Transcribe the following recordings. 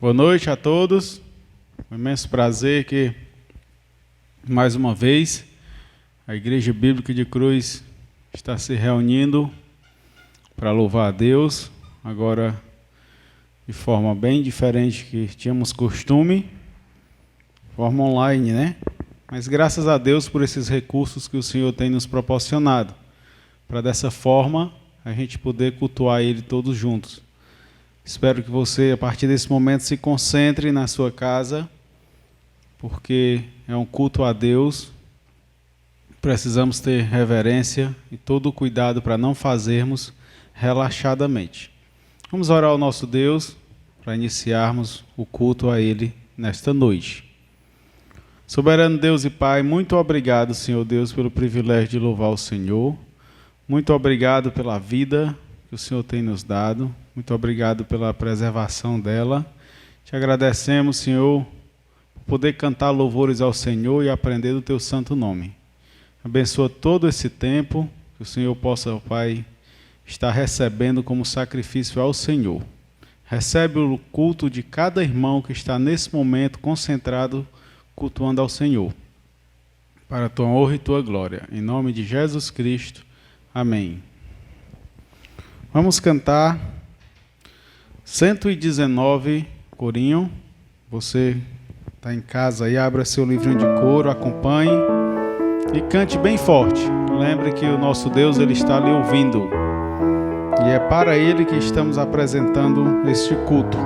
Boa noite a todos. É um imenso prazer que, mais uma vez, a Igreja Bíblica de Cruz está se reunindo para louvar a Deus, agora de forma bem diferente que tínhamos costume, forma online, né? Mas graças a Deus por esses recursos que o Senhor tem nos proporcionado, para dessa forma a gente poder cultuar Ele todos juntos. Espero que você, a partir desse momento, se concentre na sua casa, porque é um culto a Deus. Precisamos ter reverência e todo o cuidado para não fazermos relaxadamente. Vamos orar ao nosso Deus para iniciarmos o culto a Ele nesta noite. Soberano Deus e Pai, muito obrigado, Senhor Deus, pelo privilégio de louvar o Senhor. Muito obrigado pela vida que o Senhor tem nos dado. Muito obrigado pela preservação dela. Te agradecemos, Senhor, por poder cantar louvores ao Senhor e aprender do Teu santo nome. Abençoa todo esse tempo, que o Senhor possa, Pai, estar recebendo como sacrifício ao Senhor. Recebe o culto de cada irmão que está nesse momento concentrado, cultuando ao Senhor. Para a Tua honra e Tua glória. Em nome de Jesus Cristo. Amém. Vamos cantar 119, corinho. Você está em casa aí, abra seu livrinho de coro, acompanhe e cante bem forte. Lembre que o nosso Deus, Ele está lhe ouvindo. E é para Ele que estamos apresentando este culto.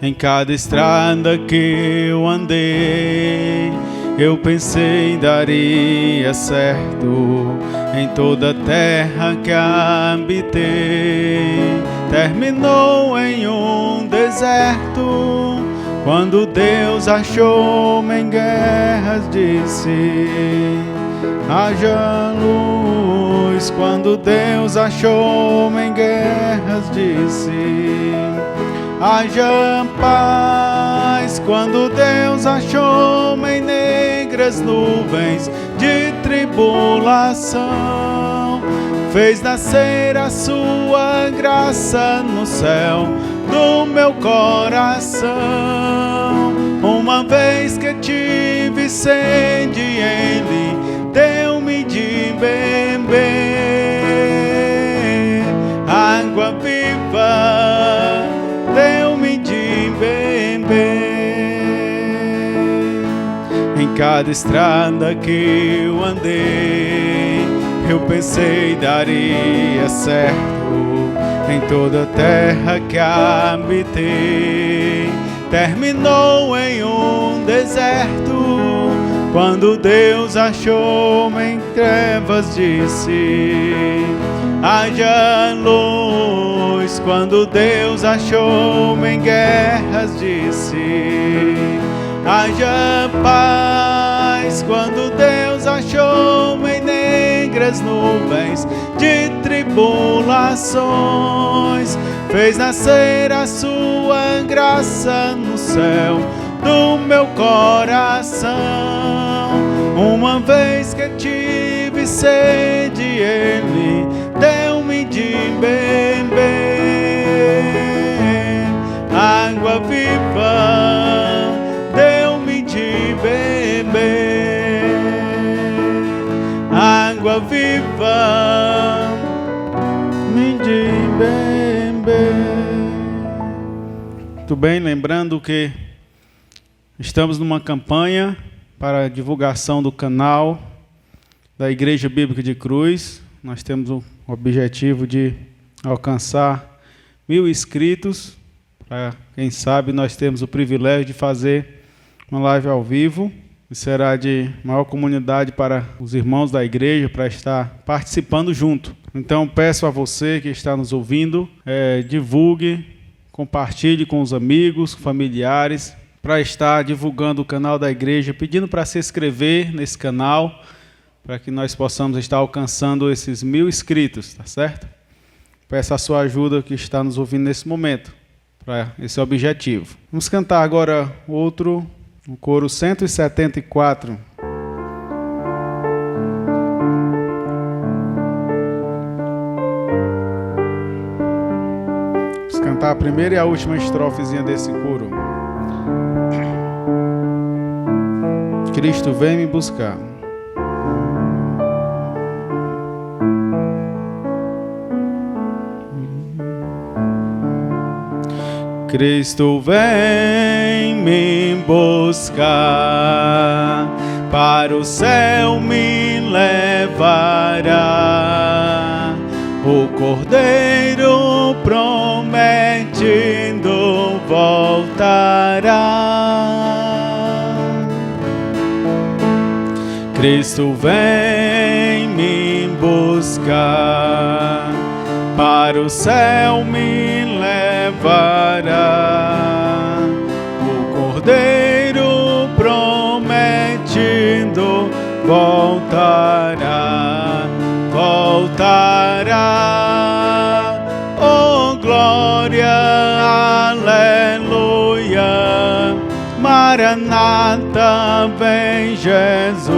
Em cada estrada que eu andei, eu pensei daria certo. Em toda a terra que habitei, terminou em um deserto. Quando Deus achou-me em guerras, disse: haja luz. Quando Deus achou-me em guerras, disse: haja paz. Quando Deus achou-me em negras nuvens de tribulação, fez nascer a sua graça no céu do meu coração. Uma vez que tive sede, Ele deu-me de beber água viva, deu-me de beber. Em cada estrada que eu andei, eu pensei daria certo. Em toda a terra que habitei, terminou em um deserto. Quando Deus achou-me em trevas, disse: haja luz. Quando Deus achou-me em guerras, disse: haja paz. Quando Deus achou-me em negras nuvens de tribulações, fez nascer a sua graça no céu do meu coração. Uma vez que tive sede, Ele deu-me de beber água viva, deu-me de beber água viva, me de beber. Muito bem, lembrando que estamos numa campanha para a divulgação do canal da Igreja Bíblica de Cruz. Nós temos o objetivo de alcançar 1000 inscritos. Para quem sabe, nós temos o privilégio de fazer uma live ao vivo. E será de maior comunidade para os irmãos da igreja, para estar participando junto. Então, peço a você que está nos ouvindo, divulgue, compartilhe com os amigos, familiares, para estar divulgando o canal da igreja, pedindo para se inscrever nesse canal, para que nós possamos estar alcançando esses 1000 inscritos, tá certo? Peço a sua ajuda que está nos ouvindo nesse momento, para esse objetivo. Vamos cantar agora outro, o coro 174. cantar a primeira e a última estrofezinha desse coro. Cristo vem me buscar. Cristo vem me buscar, para o céu me levará. O Cordeiro prometido voltará. Cristo vem me buscar, para o céu me levará. O Cordeiro prometido voltará, voltará. Oh glória, aleluia, Maranata, vem Jesus.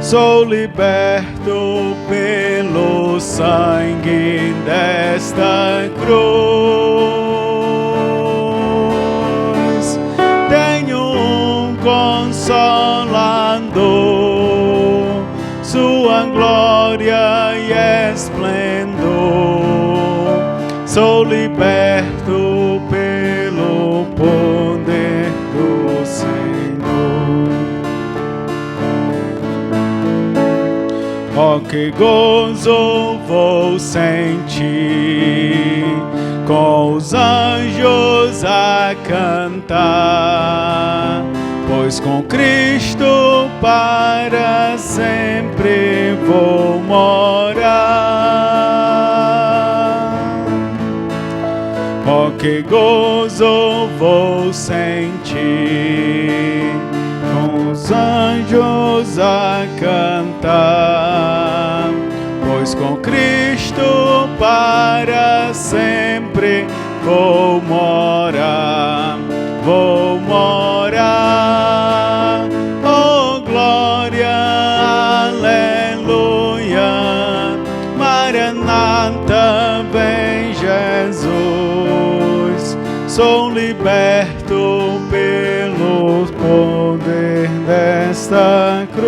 Sou liberto pelo sangue desta cruz. Tenho um Consolador, sua glória e esplendor. Sou liberto pelo poder do Senhor. Oh, que gozo vou sentir, com os anjos a cantar, pois com Cristo para sempre vou morar. Oh, que gozo vou sentir, com os anjos a cantar, pois com Cristo para sempre vou morar, vou morar. Oh glória, aleluia, Maranata, vem Jesus. Sou liberto pelo poder desta cruz.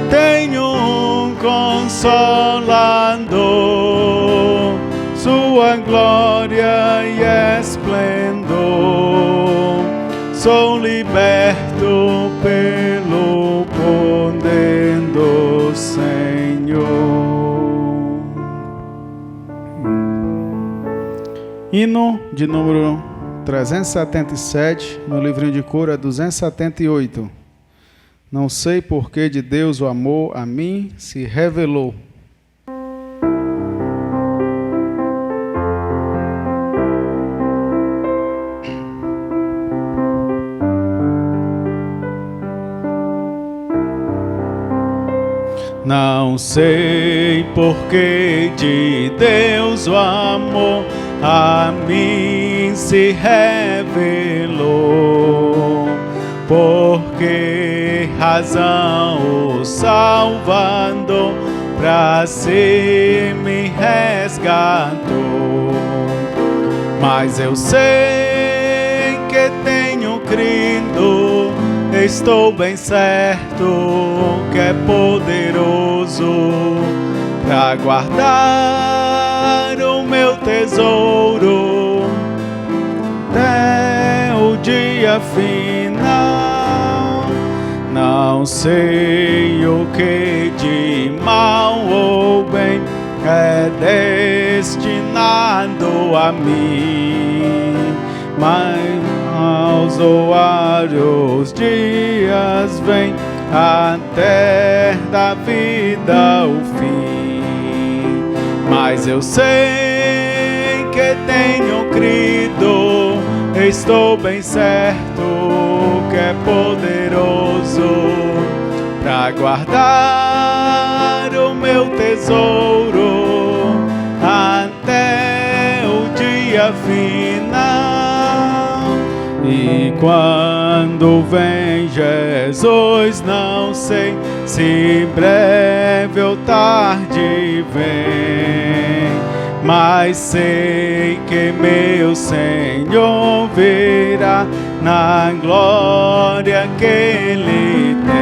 Tenho um Consolador, sua glória e esplendor. Sou liberto pelo poder do Senhor. Hino de número 377, meu livrinho de coro é 278. Não sei por que de Deus o amor a mim se revelou. Não sei por que de Deus o amor a mim se revelou. Por que razão o Salvador pra si me resgatou. Mas eu sei que tenho crido, estou bem certo que é poderoso pra guardar o meu tesouro até o dia final. Não sei o que de mal ou bem é destinado a mim, mas aos vários dias vem até da vida o fim. Mas eu sei que tenho crido, estou bem certo que é poderoso pra guardar o meu tesouro até o dia final. E quando vem Jesus, não sei se breve ou tarde vem, mas sei que meu Senhor virá na glória que Ele tem.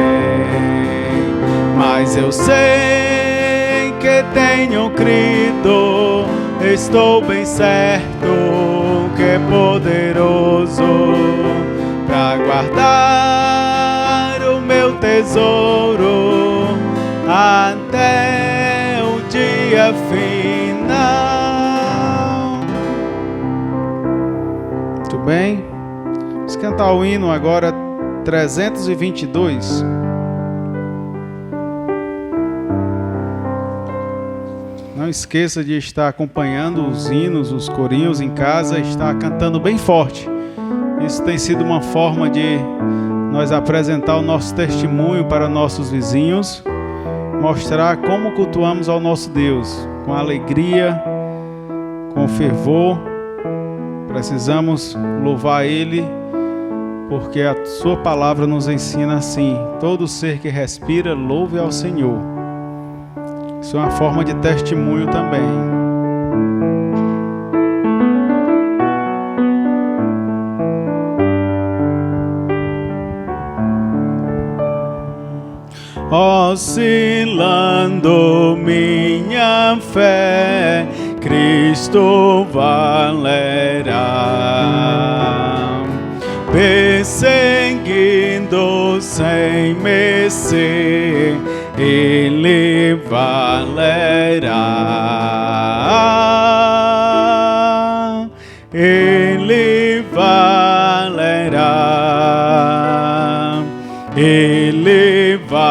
Mas eu sei que tenho crido, estou bem certo que é poderoso para guardar o meu tesouro até o dia final. Muito bem, vamos cantar o hino agora 322. Não esqueça de estar acompanhando os hinos, os corinhos em casa, estar cantando bem forte. Isso tem sido uma forma de nós apresentar o nosso testemunho para nossos vizinhos, mostrar como cultuamos ao nosso Deus, com alegria, com fervor. Precisamos louvar Ele, porque a sua palavra nos ensina assim: todo ser que respira, louve ao Senhor. Isso é uma forma de testemunho também. Oscilando minha fé, Cristo valerá. Perseguindo sem merecer, Ele valerá. Ele valerá. Ele valerá.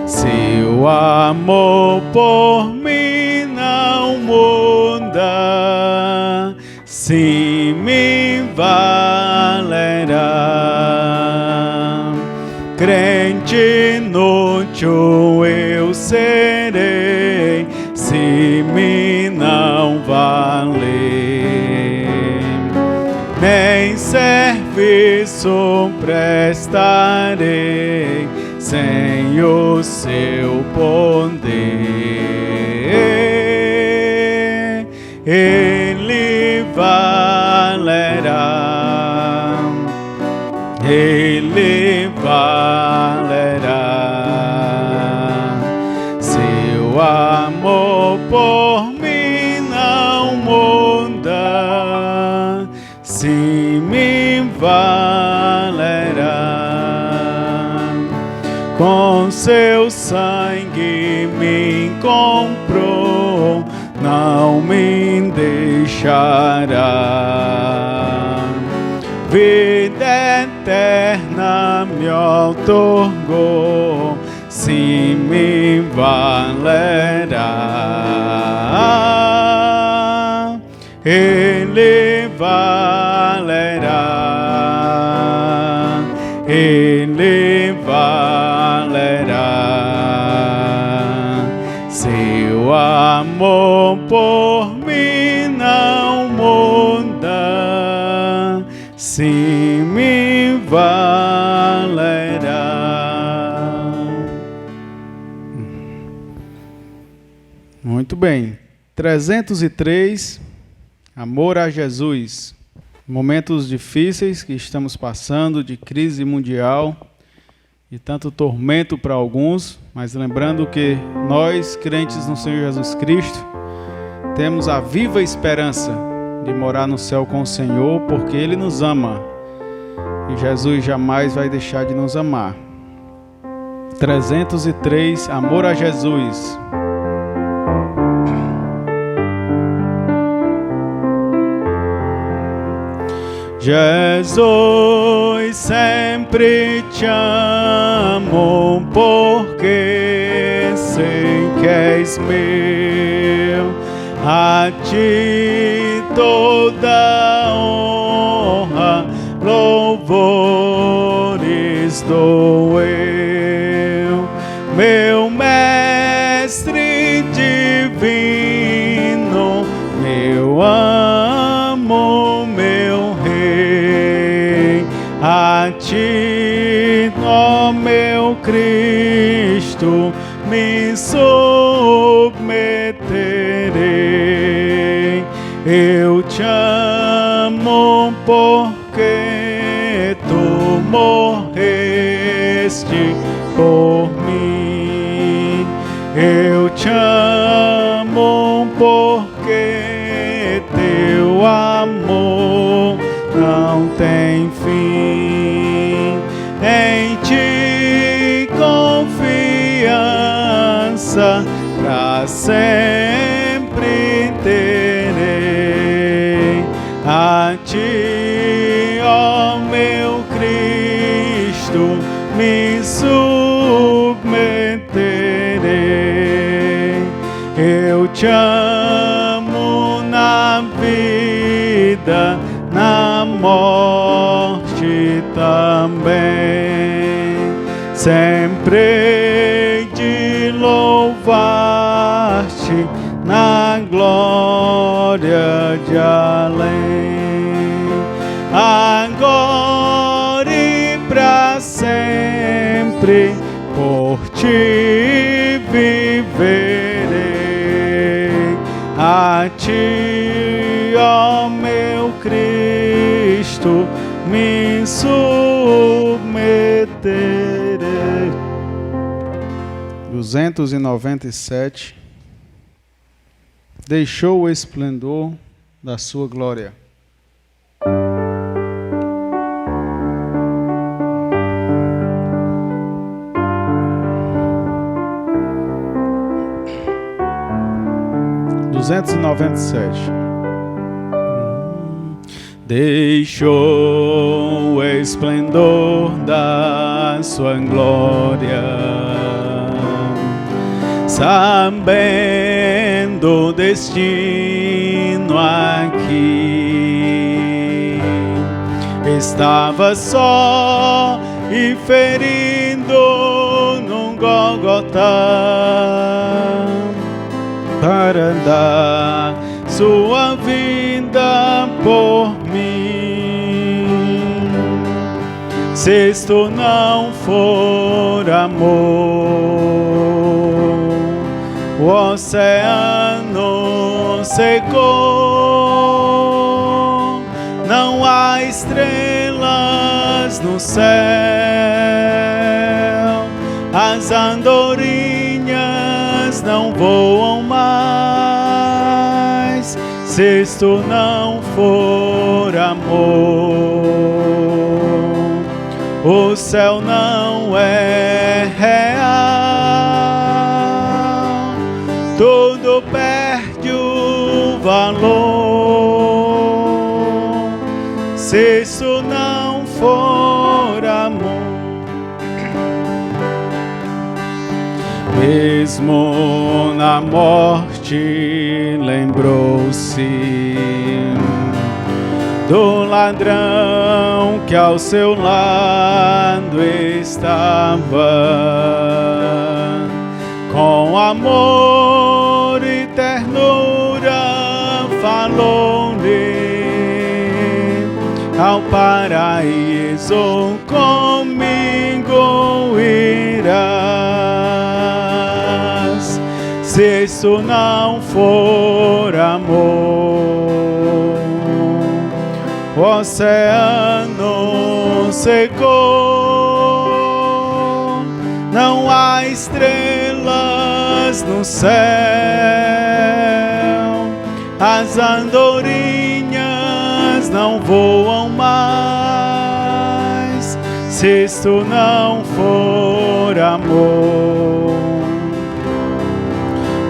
Seu amor por mim não muda, sim me valerá. Crente inútil eu serei, se me não valer. Nem serviço prestarei sem o seu poder. Ele valerá. Ele valerá. Seu amor por mim não muda, sim me valerá. Com seu sangue me comprou, não me deixará. Vida eterna me outorgou, sim me valerá. Ele valerá. Ele valerá. Seu amor por mim não muda, sim me valerá. Muito bem. 303, amor a Jesus. Momentos difíceis que estamos passando, de crise mundial e tanto tormento para alguns, mas lembrando que nós, crentes no Senhor Jesus Cristo, temos a viva esperança de morar no céu com o Senhor, porque Ele nos ama e Jesus jamais vai deixar de nos amar. 303, amor a Jesus. Jesus, sempre te amo, porque sei que és meu. A ti toda honra, louvores dou eu. Meu mestre divino, meu amo A ti, ó meu Cristo, me submeterei. Eu te amo porque tu morreste por mim. Eu te amo porque teu amor não tem fim. Em ti confiança pra sempre terei. A ti, ó meu Cristo, me submeterei. Eu te amo na vida, na morte também. Sempre hei de louvar-te na glória de além. Agora e pra sempre por ti viverei. A ti, ó meu Cristo, me submeterei. 297. Deixou o esplendor da sua glória. Deixou o esplendor da sua glória, sabendo o destino aqui. Estava só e ferindo num Gólgota, para dar sua vida por mim. Se isto não for amor, o oceano secou, não há estrelas no céu, as andorinhas não voam mais. Se isto não for amor, o céu não é real, tudo perde o valor. Se isso não for amor, mesmo na morte lembrou-se do ladrão que ao seu lado estava, com amor e ternura falou-lhe: ao paraíso comigo irás. Se isso não for amor, o oceano secou, não há estrelas no céu, as andorinhas não voam mais. Se isto não for amor,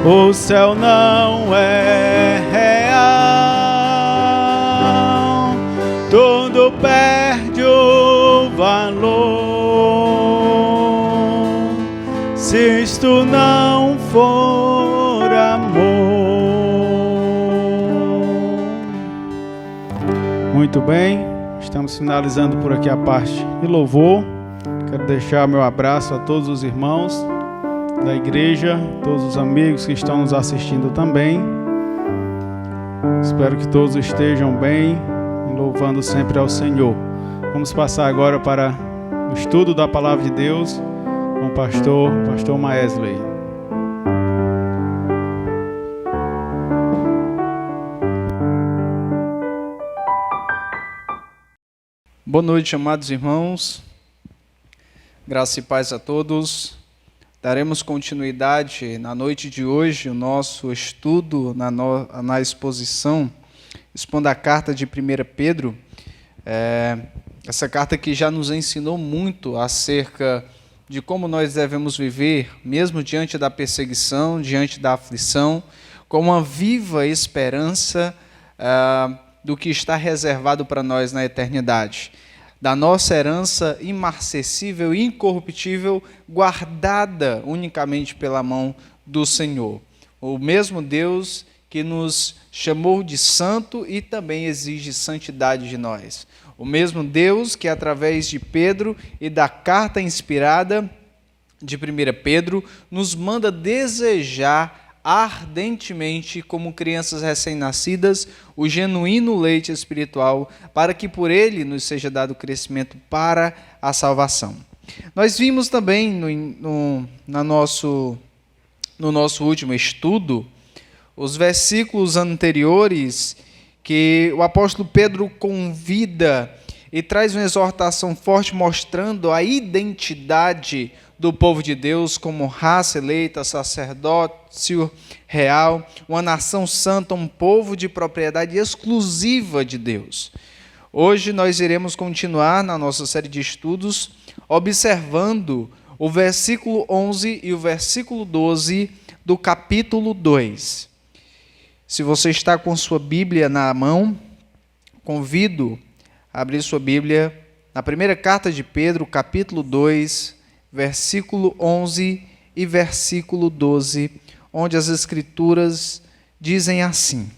o céu não é real, tudo perde o valor. Se isto não for amor. Muito bem, estamos finalizando por aqui a parte de louvor. Quero deixar meu abraço a todos os irmãos da igreja, todos os amigos que estão nos assistindo também. Espero que todos estejam bem, louvando sempre ao Senhor. Vamos passar agora para o estudo da Palavra de Deus com o pastor Maesley. Boa noite, amados irmãos. Graça e paz a todos. Daremos continuidade na noite de hoje, o nosso estudo na exposição, expondo a carta de 1 Pedro. Essa carta que já nos ensinou muito acerca de como nós devemos viver, mesmo diante da perseguição, diante da aflição, com uma viva esperança do que está reservado para nós na eternidade, da nossa herança imarcessível e incorruptível, guardada unicamente pela mão do Senhor. O mesmo Deus que nos chamou de santo e também exige santidade de nós. O mesmo Deus que, através de Pedro e da carta inspirada de 1 Pedro, nos manda desejar ardentemente, como crianças recém-nascidas, o genuíno leite espiritual, para que por ele nos seja dado crescimento para a salvação. Nós vimos também no nosso último estudo, os versículos anteriores, que o apóstolo Pedro convida e traz uma exortação forte mostrando a identidade do povo de Deus como raça eleita, sacerdócio real, uma nação santa, um povo de propriedade exclusiva de Deus. Hoje nós iremos continuar na nossa série de estudos, observando o versículo 11 e o versículo 12 do capítulo 2. Se você está com sua Bíblia na mão, convido a abrir sua Bíblia na primeira carta de Pedro, capítulo 2, versículo 11 e versículo 12, onde as Escrituras dizem assim: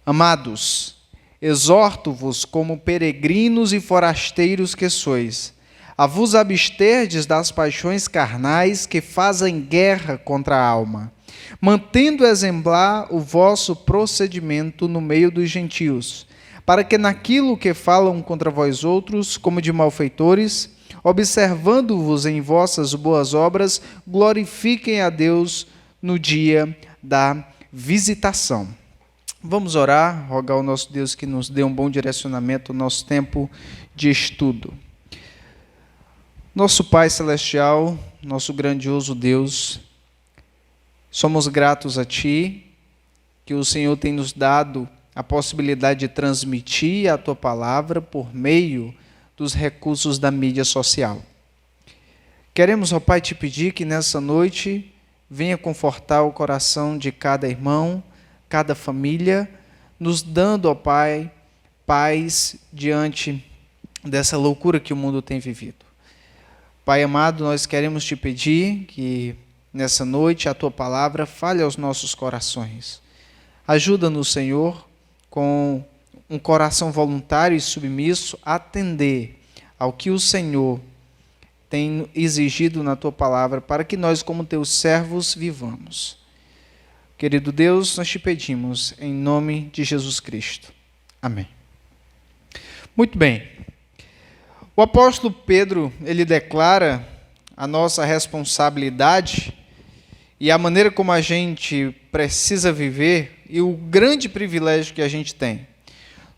Amados, exorto-vos como peregrinos e forasteiros que sois, a vos absterdes das paixões carnais que fazem guerra contra a alma, mantendo exemplar o vosso procedimento no meio dos gentios, para que naquilo que falam contra vós outros, como de malfeitores, observando-vos em vossas boas obras, glorifiquem a Deus no dia da visitação. Vamos orar, rogar ao nosso Deus que nos dê um bom direcionamento no nosso tempo de estudo. Nosso Pai Celestial, nosso grandioso Deus, somos gratos a Ti, que o Senhor tem nos dado a possibilidade de transmitir a Tua Palavra por meio dos recursos da mídia social. Queremos, ó Pai, te pedir que nessa noite venha confortar o coração de cada irmão, cada família, nos dando, ó Pai, paz diante dessa loucura que o mundo tem vivido. Pai amado, nós queremos te pedir que nessa noite a Tua Palavra fale aos nossos corações. Ajuda-nos, Senhor, com um coração voluntário e submisso, a atender ao que o Senhor tem exigido na Tua Palavra, para que nós, como Teus servos, vivamos. Querido Deus, nós te pedimos, em nome de Jesus Cristo. Amém. Muito bem. O apóstolo Pedro, ele declara a nossa responsabilidade e a maneira como a gente precisa viver e o grande privilégio que a gente tem.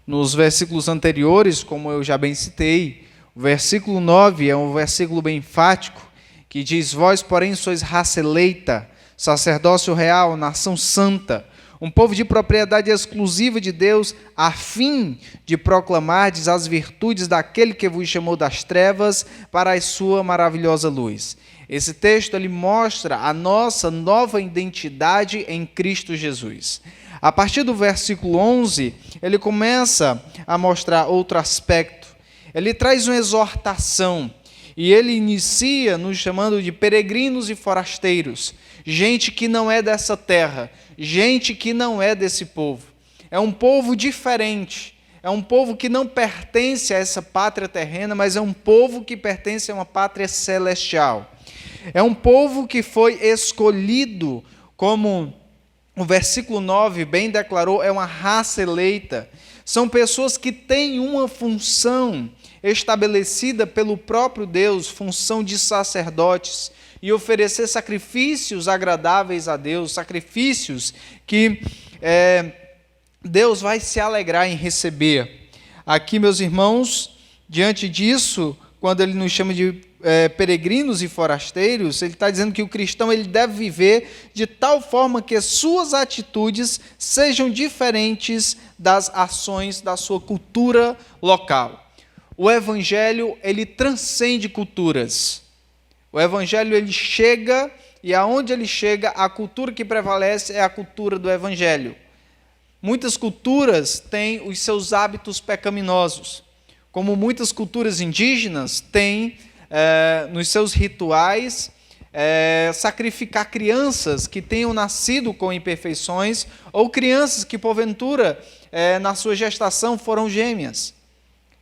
Nos versículos anteriores, como eu já bem citei, o versículo 9 é um versículo bem enfático, que diz: Vós, porém, sois raça eleita, sacerdócio real, nação santa, um povo de propriedade exclusiva de Deus, a fim de proclamardes as virtudes daquele que vos chamou das trevas para a sua maravilhosa luz. Esse texto ele mostra a nossa nova identidade em Cristo Jesus. A partir do versículo 11, ele começa a mostrar outro aspecto. Ele traz uma exortação e ele inicia nos chamando de peregrinos e forasteiros, gente que não é dessa terra, gente que não é desse povo. É um povo diferente, é um povo que não pertence a essa pátria terrena, mas é um povo que pertence a uma pátria celestial. É um povo que foi escolhido, como o versículo 9 bem declarou, é uma raça eleita. São pessoas que têm uma função estabelecida pelo próprio Deus, função de sacerdotes, e oferecer sacrifícios agradáveis a Deus, sacrifícios que Deus vai se alegrar em receber. Aqui, meus irmãos, diante disso, quando ele nos chama de peregrinos e forasteiros, ele está dizendo que o cristão ele deve viver de tal forma que as suas atitudes sejam diferentes das ações da sua cultura local. O evangelho, ele transcende culturas. O evangelho, ele chega, e aonde ele chega, a cultura que prevalece é a cultura do evangelho. Muitas culturas têm os seus hábitos pecaminosos, como muitas culturas indígenas têm nos seus rituais sacrificar crianças que tenham nascido com imperfeições ou crianças que, porventura, na sua gestação foram gêmeas.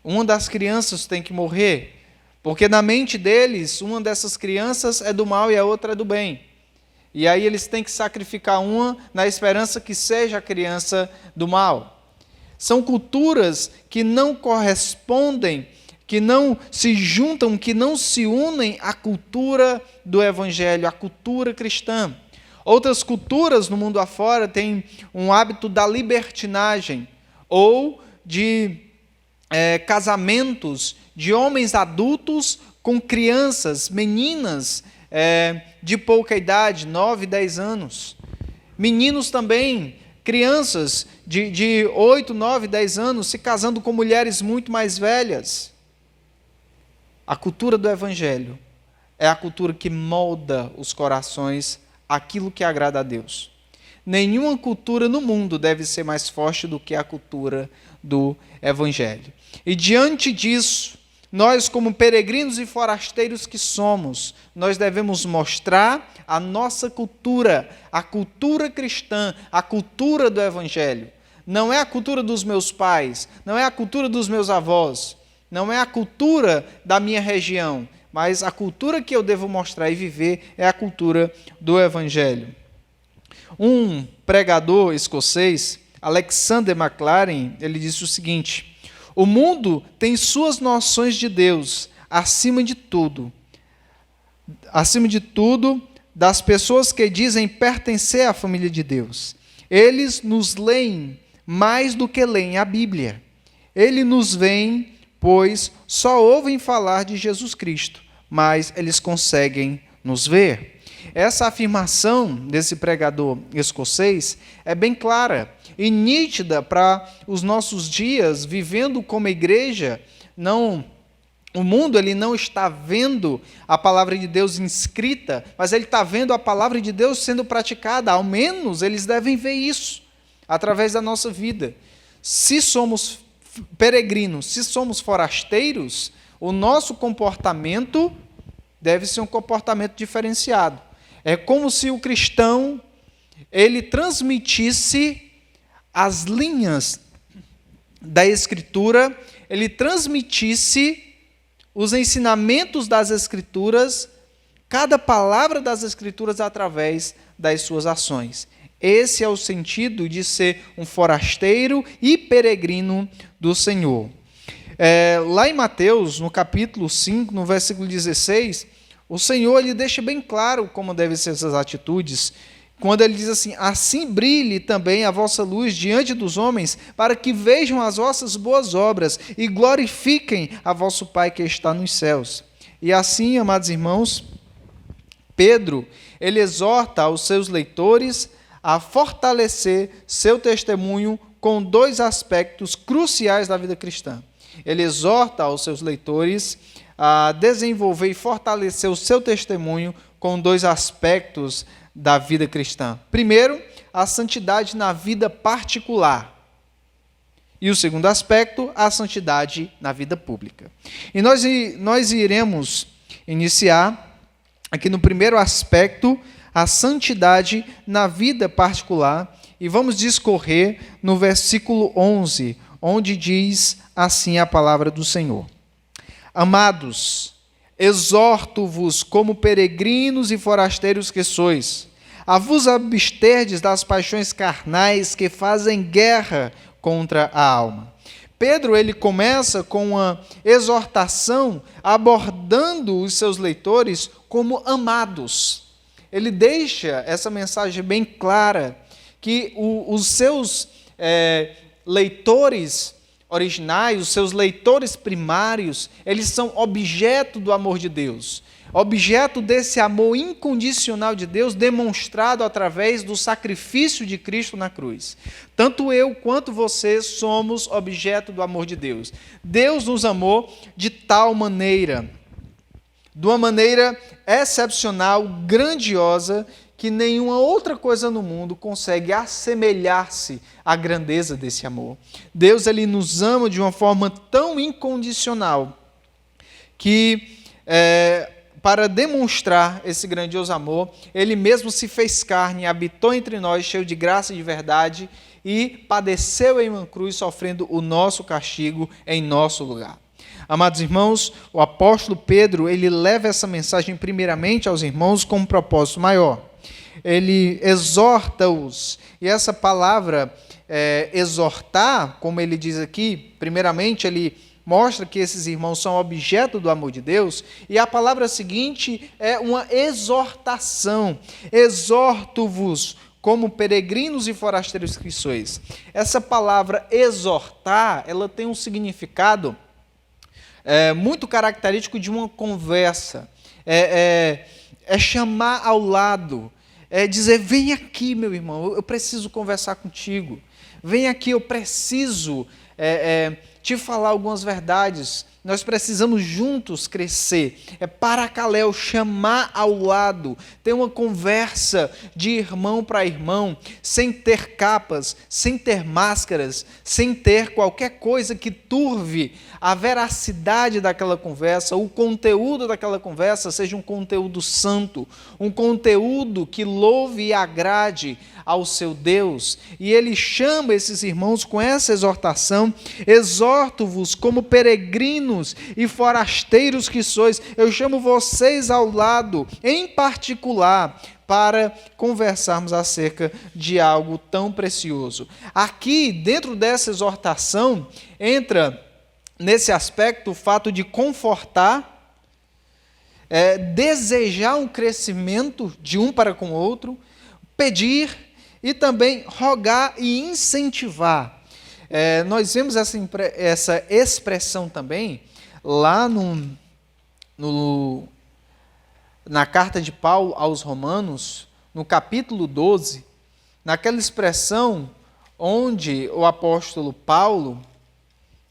Uma das crianças tem que morrer, porque na mente deles, uma dessas crianças é do mal e a outra é do bem. E aí eles têm que sacrificar uma na esperança que seja a criança do mal. São culturas que não correspondem, que não se juntam, que não se unem à cultura do evangelho, à cultura cristã. Outras culturas no mundo afora têm um hábito da libertinagem ou de casamentos de homens adultos com crianças, meninas de pouca idade, 9, 10 anos. Meninos também, crianças de 8, 9, 10 anos se casando com mulheres muito mais velhas. A cultura do evangelho é a cultura que molda os corações àquilo que agrada a Deus. Nenhuma cultura no mundo deve ser mais forte do que a cultura do evangelho. E diante disso, nós, como peregrinos e forasteiros que somos, nós devemos mostrar a nossa cultura, a cultura cristã, a cultura do evangelho. Não é a cultura dos meus pais, não é a cultura dos meus avós, não é a cultura da minha região, mas a cultura que eu devo mostrar e viver é a cultura do evangelho. Um pregador escocês, Alexander MacLaren, ele disse o seguinte: o mundo tem suas noções de Deus acima de tudo, das pessoas que dizem pertencer à família de Deus. Eles nos leem mais do que leem a Bíblia. Eles nos veem, pois só ouvem falar de Jesus Cristo, mas eles conseguem nos ver. Essa afirmação desse pregador escocês é bem clara e nítida para os nossos dias, vivendo como igreja. O mundo ele não está vendo a palavra de Deus inscrita, mas ele está vendo a palavra de Deus sendo praticada. Ao menos eles devem ver isso através da nossa vida. Se somos peregrinos, se somos forasteiros, o nosso comportamento deve ser um comportamento diferenciado. É como se o cristão ele transmitisse as linhas da Escritura, ele transmitisse os ensinamentos das Escrituras, cada palavra das Escrituras através das suas ações. Esse é o sentido de ser um forasteiro e peregrino do Senhor. Lá em Mateus, no capítulo 5, no versículo 16, o Senhor ele deixa bem claro como devem ser essas atitudes, quando ele diz assim: assim brilhe também a vossa luz diante dos homens, para que vejam as vossas boas obras e glorifiquem a vosso Pai que está nos céus. E assim, amados irmãos, Pedro, ele exorta aos seus leitores a fortalecer seu testemunho com dois aspectos cruciais da vida cristã. Ele exorta aos seus leitores a desenvolver e fortalecer o seu testemunho com dois aspectos da vida cristã. Primeiro, a santidade na vida particular. E o segundo aspecto, a santidade na vida pública. E nós iremos iniciar aqui no primeiro aspecto, a santidade na vida particular, e vamos discorrer no versículo 11, onde diz assim a palavra do Senhor: amados, exorto-vos como peregrinos e forasteiros que sois, a vos absterdes das paixões carnais que fazem guerra contra a alma. Pedro ele começa com uma exortação abordando os seus leitores como amados. Ele deixa essa mensagem bem clara, que os seus leitores originais, os seus leitores primários, eles são objeto do amor de Deus, objeto desse amor incondicional de Deus demonstrado através do sacrifício de Cristo na cruz. Tanto eu quanto você somos objeto do amor de Deus. Deus nos amou de tal maneira, de uma maneira excepcional, grandiosa, que nenhuma outra coisa no mundo consegue assemelhar-se à grandeza desse amor. Deus ele nos ama de uma forma tão incondicional que, para demonstrar esse grandioso amor, Ele mesmo se fez carne, habitou entre nós, cheio de graça e de verdade, e padeceu em uma cruz, sofrendo o nosso castigo em nosso lugar. Amados irmãos, o apóstolo Pedro, ele leva essa mensagem primeiramente aos irmãos com um propósito maior. Ele exorta-os, e essa palavra exortar, como ele diz aqui, primeiramente ele mostra que esses irmãos são objeto do amor de Deus, e a palavra seguinte é uma exortação. Exorto-vos como peregrinos e forasteiros que sois. Essa palavra exortar, ela tem um significado muito característico de uma conversa. É chamar ao lado, é dizer, vem aqui, meu irmão, eu preciso conversar contigo. Vem aqui, eu preciso te falar algumas verdades. Nós precisamos juntos crescer. É paracaléu, chamar ao lado, ter uma conversa de irmão para irmão, sem ter capas, sem ter máscaras, sem ter qualquer coisa que turve a veracidade daquela conversa, o conteúdo daquela conversa seja um conteúdo santo, um conteúdo que louve e agrade ao seu Deus. E ele chama esses irmãos com essa exortação: exorto-vos como peregrinos e forasteiros que sois. Eu chamo vocês ao lado, em particular, para conversarmos acerca de algo tão precioso. Aqui, dentro dessa exortação, entra nesse aspecto o fato de confortar, desejar um crescimento de um para com o outro, pedir e também rogar e incentivar. Nós vemos essa expressão também lá na carta de Paulo aos Romanos, no capítulo 12, naquela expressão onde o apóstolo Paulo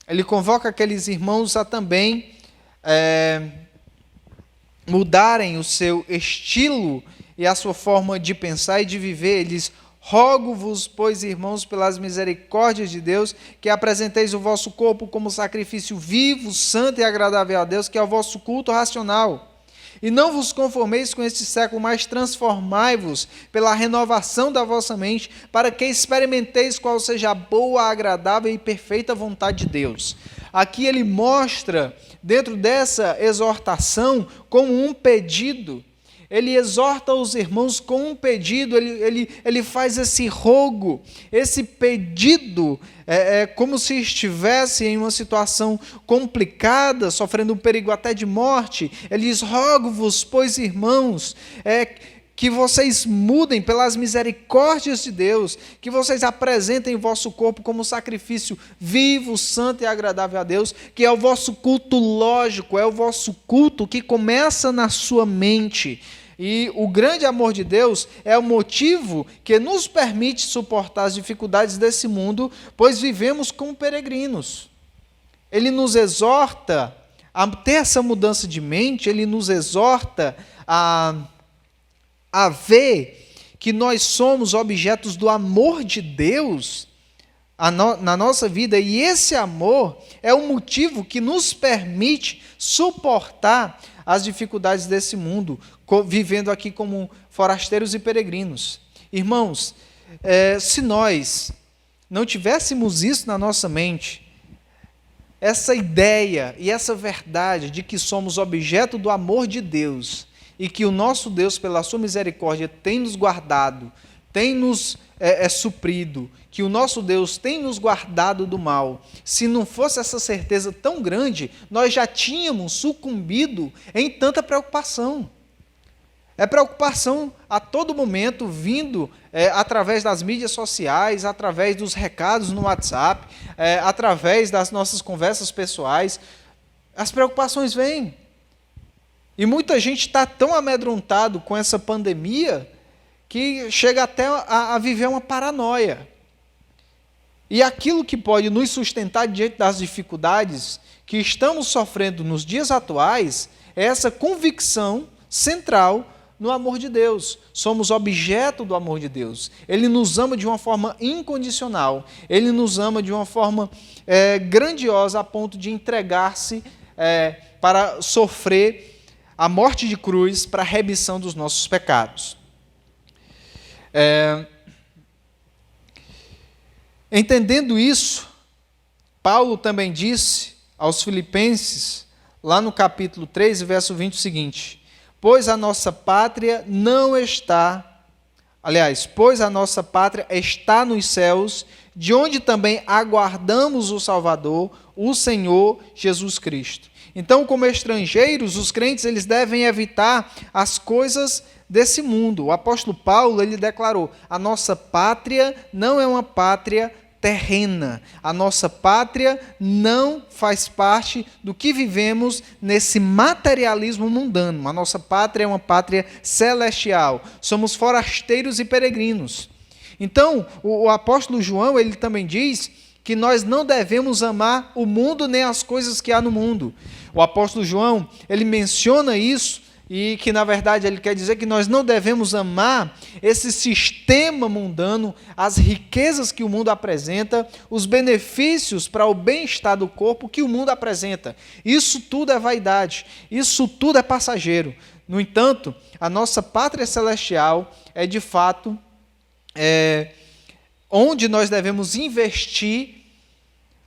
ele convoca aqueles irmãos a também mudarem o seu estilo e a sua forma de pensar e de viver. Ele diz: rogo-vos, pois, irmãos, pelas misericórdias de Deus, que apresenteis o vosso corpo como sacrifício vivo, santo e agradável a Deus, que é o vosso culto racional. E não vos conformeis com este século, mas transformai-vos pela renovação da vossa mente, para que experimenteis qual seja a boa, agradável e perfeita vontade de Deus. Aqui ele mostra, dentro dessa exortação, como um pedido. Ele exorta os irmãos com um pedido, ele faz esse rogo, esse pedido, como se estivesse em uma situação complicada, sofrendo um perigo até de morte. Ele diz: rogo-vos, pois, irmãos, que vocês mudem pelas misericórdias de Deus, que vocês apresentem o vosso corpo como sacrifício vivo, santo e agradável a Deus, que é o vosso culto lógico, é o vosso culto que começa na sua mente. E o grande amor de Deus é o motivo que nos permite suportar as dificuldades desse mundo, pois vivemos como peregrinos. Ele nos exorta a ter essa mudança de mente, ele nos exorta a ver que nós somos objetos do amor de Deus na nossa vida, e esse amor é o motivo que nos permite suportar as dificuldades desse mundo, vivendo aqui como forasteiros e peregrinos. Irmãos, se nós não tivéssemos isso na nossa mente, essa ideia e essa verdade de que somos objeto do amor de Deus, e que o nosso Deus, pela sua misericórdia, tem nos guardado, tem nos suprido, que o nosso Deus tem nos guardado do mal, se não fosse essa certeza tão grande, nós já tínhamos sucumbido em tanta preocupação. É preocupação a todo momento, vindo através das mídias sociais, através dos recados no WhatsApp, através das nossas conversas pessoais. As preocupações vêm. E muita gente está tão amedrontado com essa pandemia que chega até a viver uma paranoia. E aquilo que pode nos sustentar diante das dificuldades que estamos sofrendo nos dias atuais é essa convicção central no amor de Deus. Somos objeto do amor de Deus. Ele nos ama de uma forma incondicional. Ele nos ama de uma forma grandiosa a ponto de entregar-se para sofrer a morte de cruz para a remissão dos nossos pecados. Entendendo isso, Paulo também disse aos Filipenses, lá no capítulo 3, verso 20, o seguinte: pois a nossa pátria está nos céus, de onde também aguardamos o Salvador, o Senhor Jesus Cristo. Então, como estrangeiros, os crentes eles devem evitar as coisas desse mundo. O apóstolo Paulo ele declarou: a nossa pátria não é uma pátria terrena. A nossa pátria não faz parte do que vivemos nesse materialismo mundano. A nossa pátria é uma pátria celestial. Somos forasteiros e peregrinos. Então, o apóstolo João ele também diz que nós não devemos amar o mundo nem as coisas que há no mundo. O apóstolo João ele menciona isso, e que, na verdade, ele quer dizer que nós não devemos amar esse sistema mundano, as riquezas que o mundo apresenta, os benefícios para o bem-estar do corpo que o mundo apresenta. Isso tudo é vaidade, isso tudo é passageiro. No entanto, a nossa pátria celestial é, de fato, onde nós devemos investir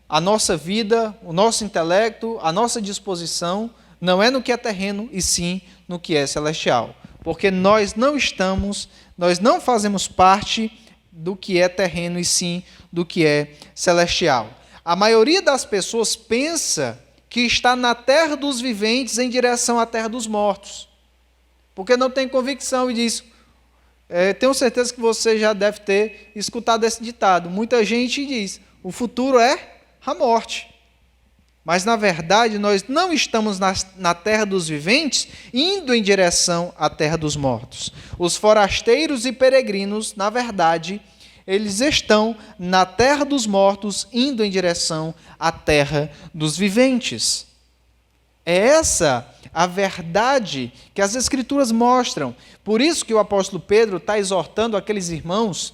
a nossa vida, o nosso intelecto, a nossa disposição. Não é no que é terreno, e sim no que é celestial. Porque nós não fazemos parte do que é terreno, e sim do que é celestial. A maioria das pessoas pensa que está na terra dos viventes em direção à terra dos mortos. Porque não tem convicção e diz... tenho certeza que você já deve ter escutado esse ditado. Muita gente diz, o futuro é a morte. Mas, na verdade, nós não estamos na terra dos viventes, indo em direção à terra dos mortos. Os forasteiros e peregrinos, na verdade, eles estão na terra dos mortos, indo em direção à terra dos viventes. É essa a verdade que as Escrituras mostram. Por isso que o apóstolo Pedro está exortando aqueles irmãos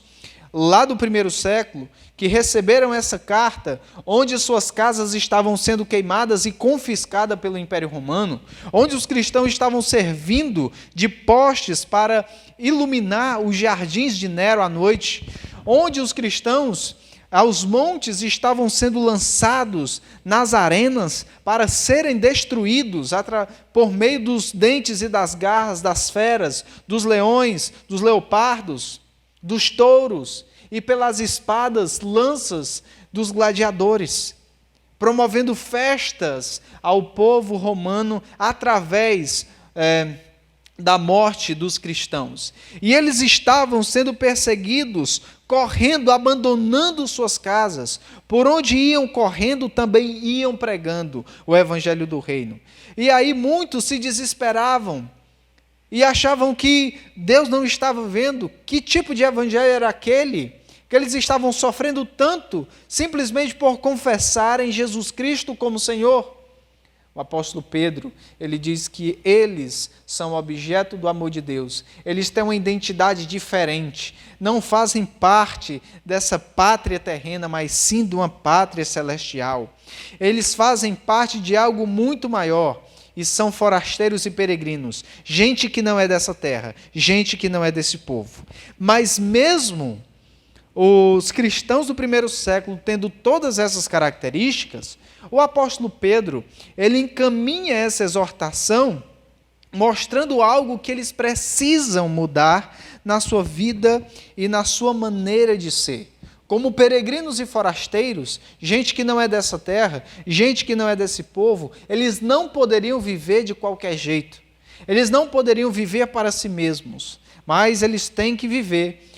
lá do primeiro século, que receberam essa carta, onde suas casas estavam sendo queimadas e confiscadas pelo Império Romano, onde os cristãos estavam servindo de postes para iluminar os jardins de Nero à noite, onde os cristãos, aos montes, estavam sendo lançados nas arenas para serem destruídos por meio dos dentes e das garras das feras, dos leões, dos leopardos, dos touros e pelas espadas, lanças dos gladiadores, promovendo festas ao povo romano através da morte dos cristãos. E eles estavam sendo perseguidos, correndo, abandonando suas casas. Por onde iam correndo, também iam pregando o evangelho do reino. E aí muitos se desesperavam e achavam que Deus não estava vendo. Que tipo de evangelho era aquele? Que eles estavam sofrendo tanto, simplesmente por confessarem Jesus Cristo como Senhor. O apóstolo Pedro, ele diz que eles são objeto do amor de Deus. Eles têm uma identidade diferente. Não fazem parte dessa pátria terrena, mas sim de uma pátria celestial. Eles fazem parte de algo muito maior. E são forasteiros e peregrinos, gente que não é dessa terra, gente que não é desse povo. Mas mesmo os cristãos do primeiro século, tendo todas essas características, o apóstolo Pedro, ele encaminha essa exortação, mostrando algo que eles precisam mudar na sua vida e na sua maneira de ser. Como peregrinos e forasteiros, gente que não é dessa terra, gente que não é desse povo, eles não poderiam viver de qualquer jeito. Eles não poderiam viver para si mesmos, mas eles têm que viver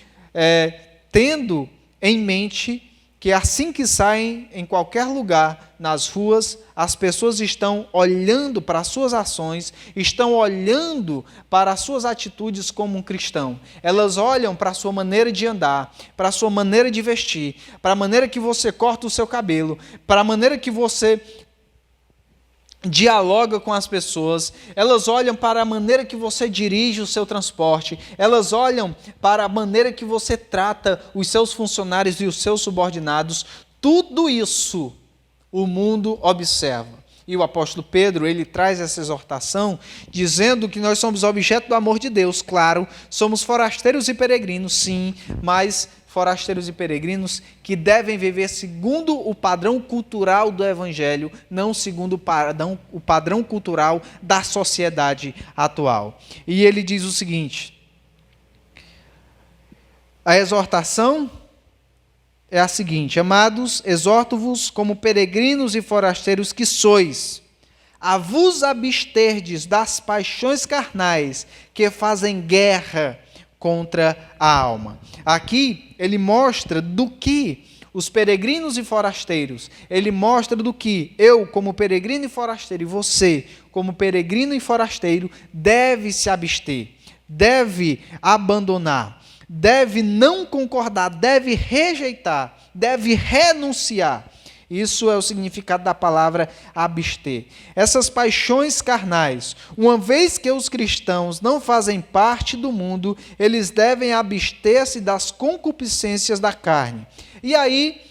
tendo em mente que assim que saem em qualquer lugar, nas ruas, as pessoas estão olhando para as suas ações, estão olhando para as suas atitudes como um cristão. Elas olham para a sua maneira de andar, para a sua maneira de vestir, para a maneira que você corta o seu cabelo, para a maneira que você dialoga com as pessoas, elas olham para a maneira que você dirige o seu transporte, elas olham para a maneira que você trata os seus funcionários e os seus subordinados. Tudo isso o mundo observa. E o apóstolo Pedro, ele traz essa exortação, dizendo que nós somos objeto do amor de Deus. Claro, somos forasteiros e peregrinos, sim, mas forasteiros e peregrinos que devem viver segundo o padrão cultural do Evangelho, não segundo o padrão cultural da sociedade atual. E ele diz o seguinte: a exortação é a seguinte: amados, exorto-vos como peregrinos e forasteiros que sois, a vos absterdes das paixões carnais que fazem guerra contra a alma. Aqui ele mostra do que os peregrinos e forasteiros, ele mostra do que eu, como peregrino e forasteiro, e você, como peregrino e forasteiro, deve se abster, deve abandonar, deve não concordar, deve rejeitar, deve renunciar. Isso é o significado da palavra abster. Essas paixões carnais, uma vez que os cristãos não fazem parte do mundo, eles devem abster-se das concupiscências da carne. E aí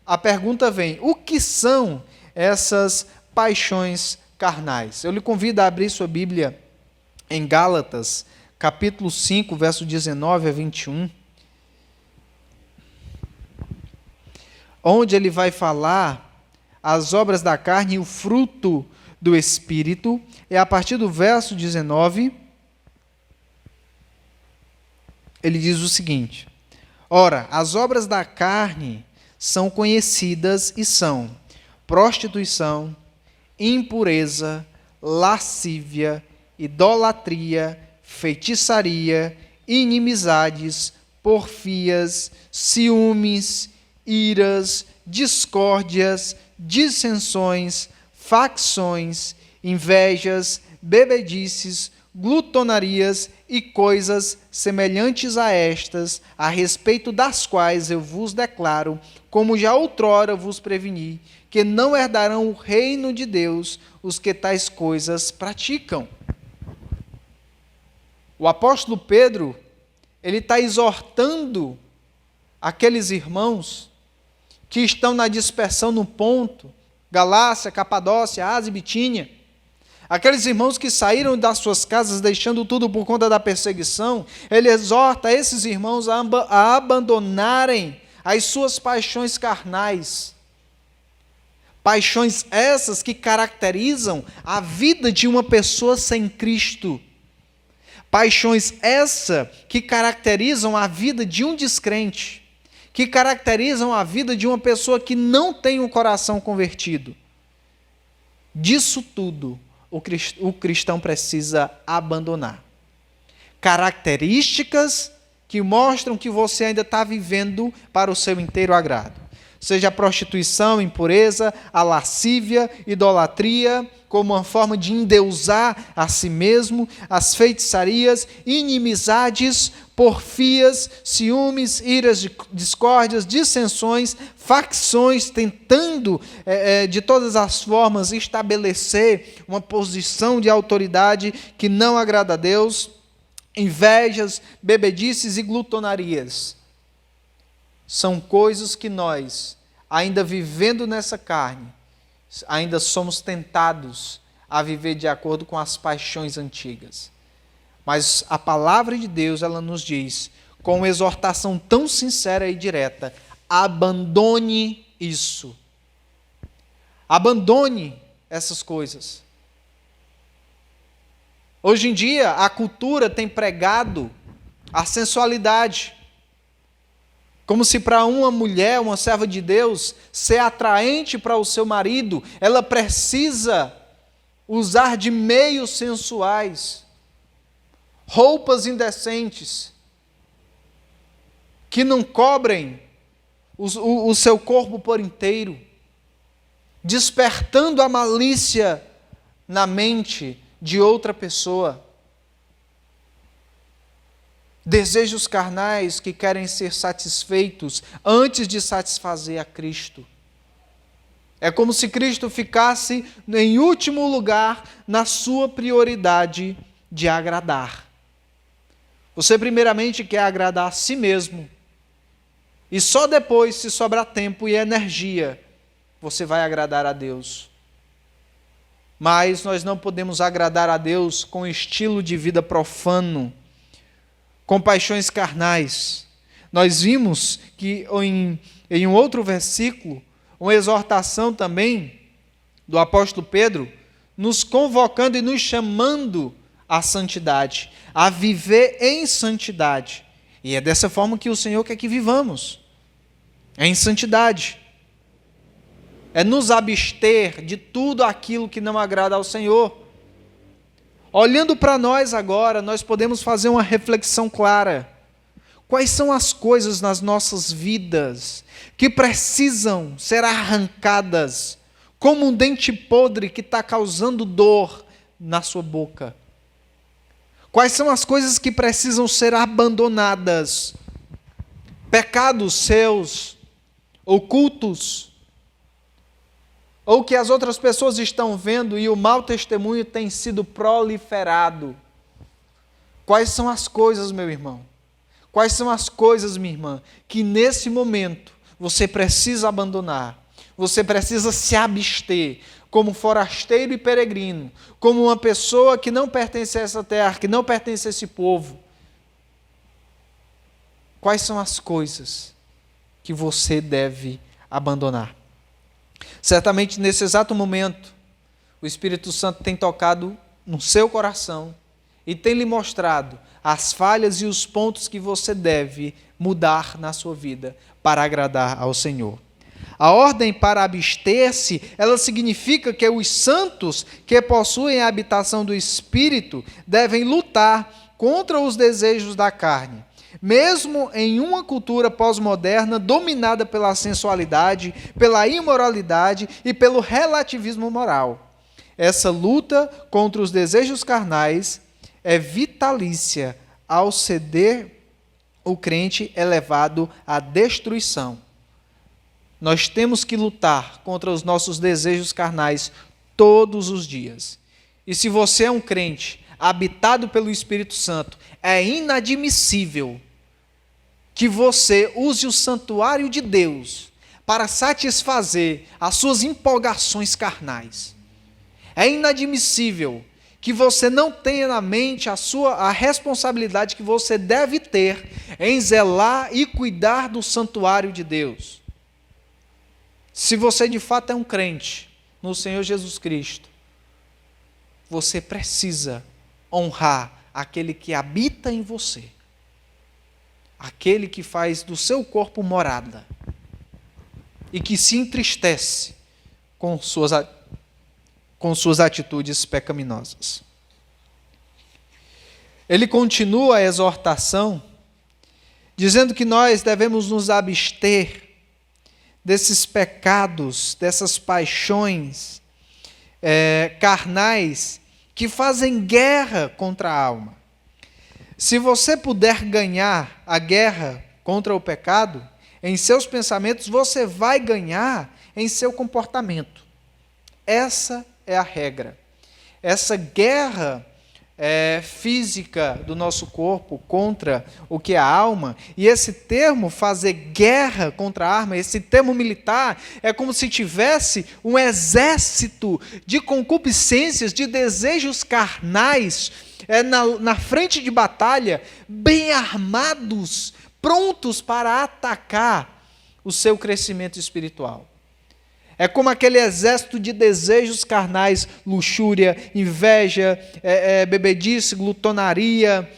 a pergunta vem: o que são essas paixões carnais? Eu lhe convido a abrir sua Bíblia em Gálatas, capítulo 5, verso 19 a 21. Onde ele vai falar as obras da carne e o fruto do Espírito. É a partir do verso 19, ele diz o seguinte: ora, as obras da carne são conhecidas e são prostituição, impureza, lascívia, idolatria, feitiçaria, inimizades, porfias, ciúmes, iras, discórdias, dissensões, facções, invejas, bebedices, glutonarias e coisas semelhantes a estas, a respeito das quais eu vos declaro, como já outrora vos preveni, que não herdarão o reino de Deus os que tais coisas praticam. O apóstolo Pedro, ele está exortando aqueles irmãos que estão na dispersão no Ponto, Galácia, Capadócia, Ásia e Bitínia, aqueles irmãos que saíram das suas casas deixando tudo por conta da perseguição, ele exorta esses irmãos a abandonarem as suas paixões carnais. Paixões essas que caracterizam a vida de uma pessoa sem Cristo. Paixões essas que caracterizam a vida de um descrente, que caracterizam a vida de uma pessoa que não tem um coração convertido. Disso tudo, o cristão precisa abandonar. Características que mostram que você ainda está vivendo para o seu inteiro agrado. Seja a prostituição, impureza, a lascívia, idolatria, como uma forma de endeusar a si mesmo, as feitiçarias, inimizades, porfias, ciúmes, iras, discórdias, dissensões, facções, tentando de todas as formas estabelecer uma posição de autoridade que não agrada a Deus, invejas, bebedices e glutonarias. São coisas que nós, ainda vivendo nessa carne, ainda somos tentados a viver de acordo com as paixões antigas. Mas a palavra de Deus, ela nos diz, com uma exortação tão sincera e direta: abandone isso. Abandone essas coisas. Hoje em dia, a cultura tem pregado a sensualidade. Como se para uma mulher, uma serva de Deus, ser atraente para o seu marido, ela precisa usar de meios sensuais, roupas indecentes, que não cobrem o seu corpo por inteiro, despertando a malícia na mente de outra pessoa. Desejos carnais que querem ser satisfeitos antes de satisfazer a Cristo. É como se Cristo ficasse em último lugar na sua prioridade de agradar. Você primeiramente quer agradar a si mesmo. E só depois, se sobrar tempo e energia, você vai agradar a Deus. Mas nós não podemos agradar a Deus com estilo de vida profano, com paixões carnais. Nós vimos que em um outro versículo, uma exortação também do apóstolo Pedro, nos convocando e nos chamando à santidade, a viver em santidade. E é dessa forma que o Senhor quer que vivamos, em santidade. É nos abster de tudo aquilo que não agrada ao Senhor. Olhando para nós agora, nós podemos fazer uma reflexão clara. Quais são as coisas nas nossas vidas que precisam ser arrancadas, como um dente podre que está causando dor na sua boca? Quais são as coisas que precisam ser abandonadas? Pecados seus, ocultos, ou que as outras pessoas estão vendo e o mau testemunho tem sido proliferado. Quais são as coisas, meu irmão? Quais são as coisas, minha irmã, que nesse momento você precisa abandonar? Você precisa se abster, como forasteiro e peregrino, como uma pessoa que não pertence a essa terra, que não pertence a esse povo. Quais são as coisas que você deve abandonar? Certamente nesse exato momento, o Espírito Santo tem tocado no seu coração e tem lhe mostrado as falhas e os pontos que você deve mudar na sua vida para agradar ao Senhor. A ordem para abster-se, ela significa que os santos que possuem a habitação do Espírito devem lutar contra os desejos da carne. Mesmo em uma cultura pós-moderna dominada pela sensualidade, pela imoralidade e pelo relativismo moral. Essa luta contra os desejos carnais é vitalícia. Ao ceder, o crente é levado à destruição. Nós temos que lutar contra os nossos desejos carnais todos os dias. E se você é um crente habitado pelo Espírito Santo, é inadmissível que você use o santuário de Deus para satisfazer as suas empolgações carnais. É inadmissível que você não tenha na mente a responsabilidade que você deve ter em zelar e cuidar do santuário de Deus. Se você de fato é um crente no Senhor Jesus Cristo, você precisa honrar aquele que habita em você, aquele que faz do seu corpo morada e que se entristece com suas atitudes pecaminosas. Ele continua a exortação dizendo que nós devemos nos abster desses pecados, dessas paixões carnais que fazem guerra contra a alma. Se você puder ganhar a guerra contra o pecado, em seus pensamentos, você vai ganhar em seu comportamento. Essa é a regra. Essa guerra física do nosso corpo contra o que é a alma, e esse termo fazer guerra contra a alma, esse termo militar, é como se tivesse um exército de concupiscências, de desejos carnais, na frente de batalha, bem armados, prontos para atacar o seu crescimento espiritual. É como aquele exército de desejos carnais, luxúria, inveja, bebedice, glutonaria,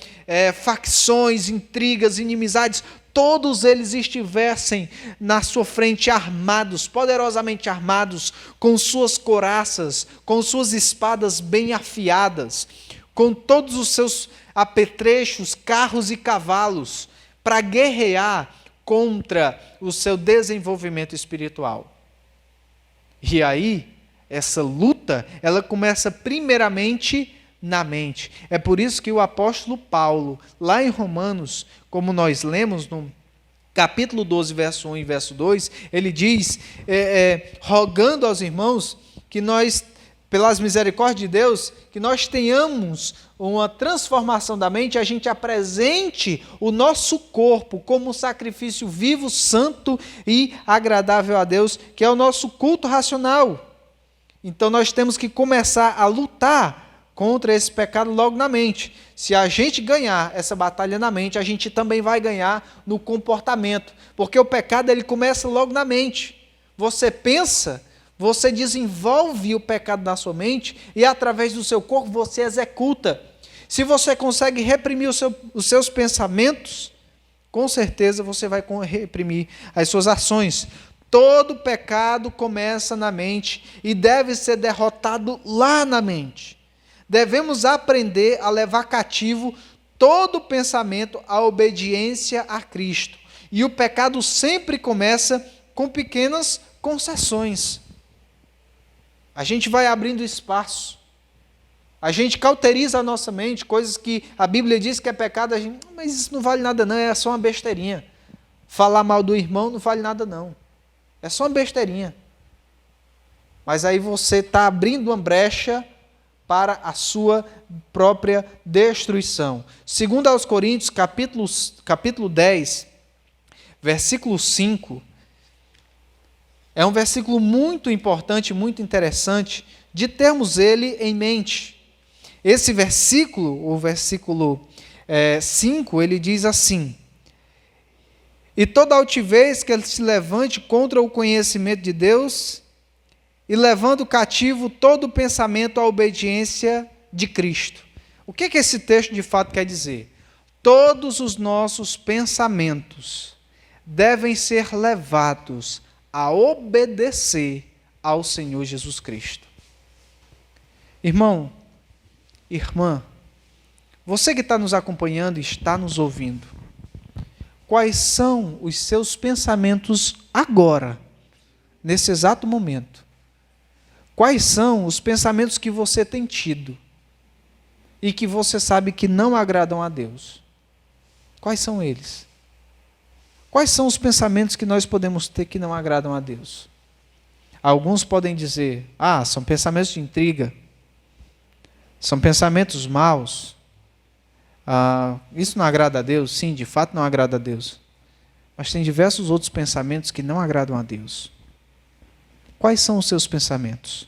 facções, intrigas, inimizades, todos eles estivessem na sua frente armados, poderosamente armados, com suas couraças, com suas espadas bem afiadas, com todos os seus apetrechos, carros e cavalos, para guerrear contra o seu desenvolvimento espiritual. E aí, essa luta, ela começa primeiramente na mente. É por isso que o apóstolo Paulo, lá em Romanos, como nós lemos no capítulo 12, verso 1 e verso 2, ele diz, rogando aos irmãos que nós, pelas misericórdias de Deus, que nós tenhamos uma transformação da mente, a gente apresente o nosso corpo como um sacrifício vivo, santo e agradável a Deus, que é o nosso culto racional. Então nós temos que começar a lutar contra esse pecado logo na mente. Se a gente ganhar essa batalha na mente, a gente também vai ganhar no comportamento, porque o pecado ele começa logo na mente. Você pensa, você desenvolve o pecado na sua mente e através do seu corpo você executa. Se você consegue reprimir os seus pensamentos, com certeza você vai reprimir as suas ações. Todo pecado começa na mente e deve ser derrotado lá na mente. Devemos aprender a levar cativo todo pensamento à obediência a Cristo. E o pecado sempre começa com pequenas concessões. A gente vai abrindo espaço. A gente cauteriza a nossa mente, coisas que a Bíblia diz que é pecado, a gente, mas isso não vale nada não, é só uma besteirinha. Falar mal do irmão não vale nada não. É só uma besteirinha. Mas aí você está abrindo uma brecha para a sua própria destruição. Segundo aos Coríntios, capítulo 10, versículo 5, é um versículo muito importante, muito interessante, de termos ele em mente. Esse versículo, o versículo 5, ele diz assim: e toda altivez que ele se levante contra o conhecimento de Deus, e levando cativo todo pensamento à obediência de Cristo. O que esse texto de fato quer dizer? Todos os nossos pensamentos devem ser levados a obedecer ao Senhor Jesus Cristo. Irmão, irmã, você que está nos acompanhando e está nos ouvindo, quais são os seus pensamentos agora, nesse exato momento? Quais são os pensamentos que você tem tido e que você sabe que não agradam a Deus? Quais são eles? Quais são os pensamentos que nós podemos ter que não agradam a Deus? Alguns podem dizer, são pensamentos de intriga, são pensamentos maus, isso não agrada a Deus? Sim, de fato não agrada a Deus. Mas tem diversos outros pensamentos que não agradam a Deus. Quais são os seus pensamentos?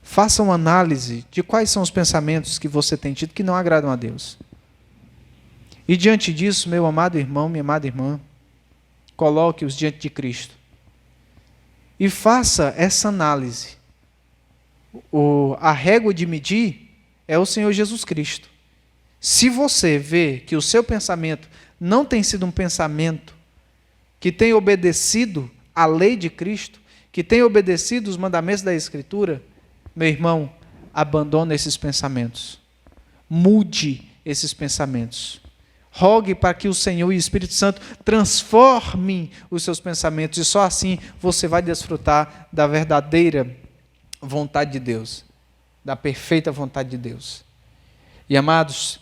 Faça uma análise de quais são os pensamentos que você tem tido que não agradam a Deus. E diante disso, meu amado irmão, minha amada irmã, coloque-os diante de Cristo. E faça essa análise. A régua de medir é o Senhor Jesus Cristo. Se você vê que o seu pensamento não tem sido um pensamento que tem obedecido a lei de Cristo, que tem obedecido os mandamentos da Escritura, meu irmão, abandone esses pensamentos. Mude esses pensamentos. Rogue para que o Senhor e o Espírito Santo transformem os seus pensamentos, e só assim você vai desfrutar da verdadeira vontade de Deus, da perfeita vontade de Deus. E amados,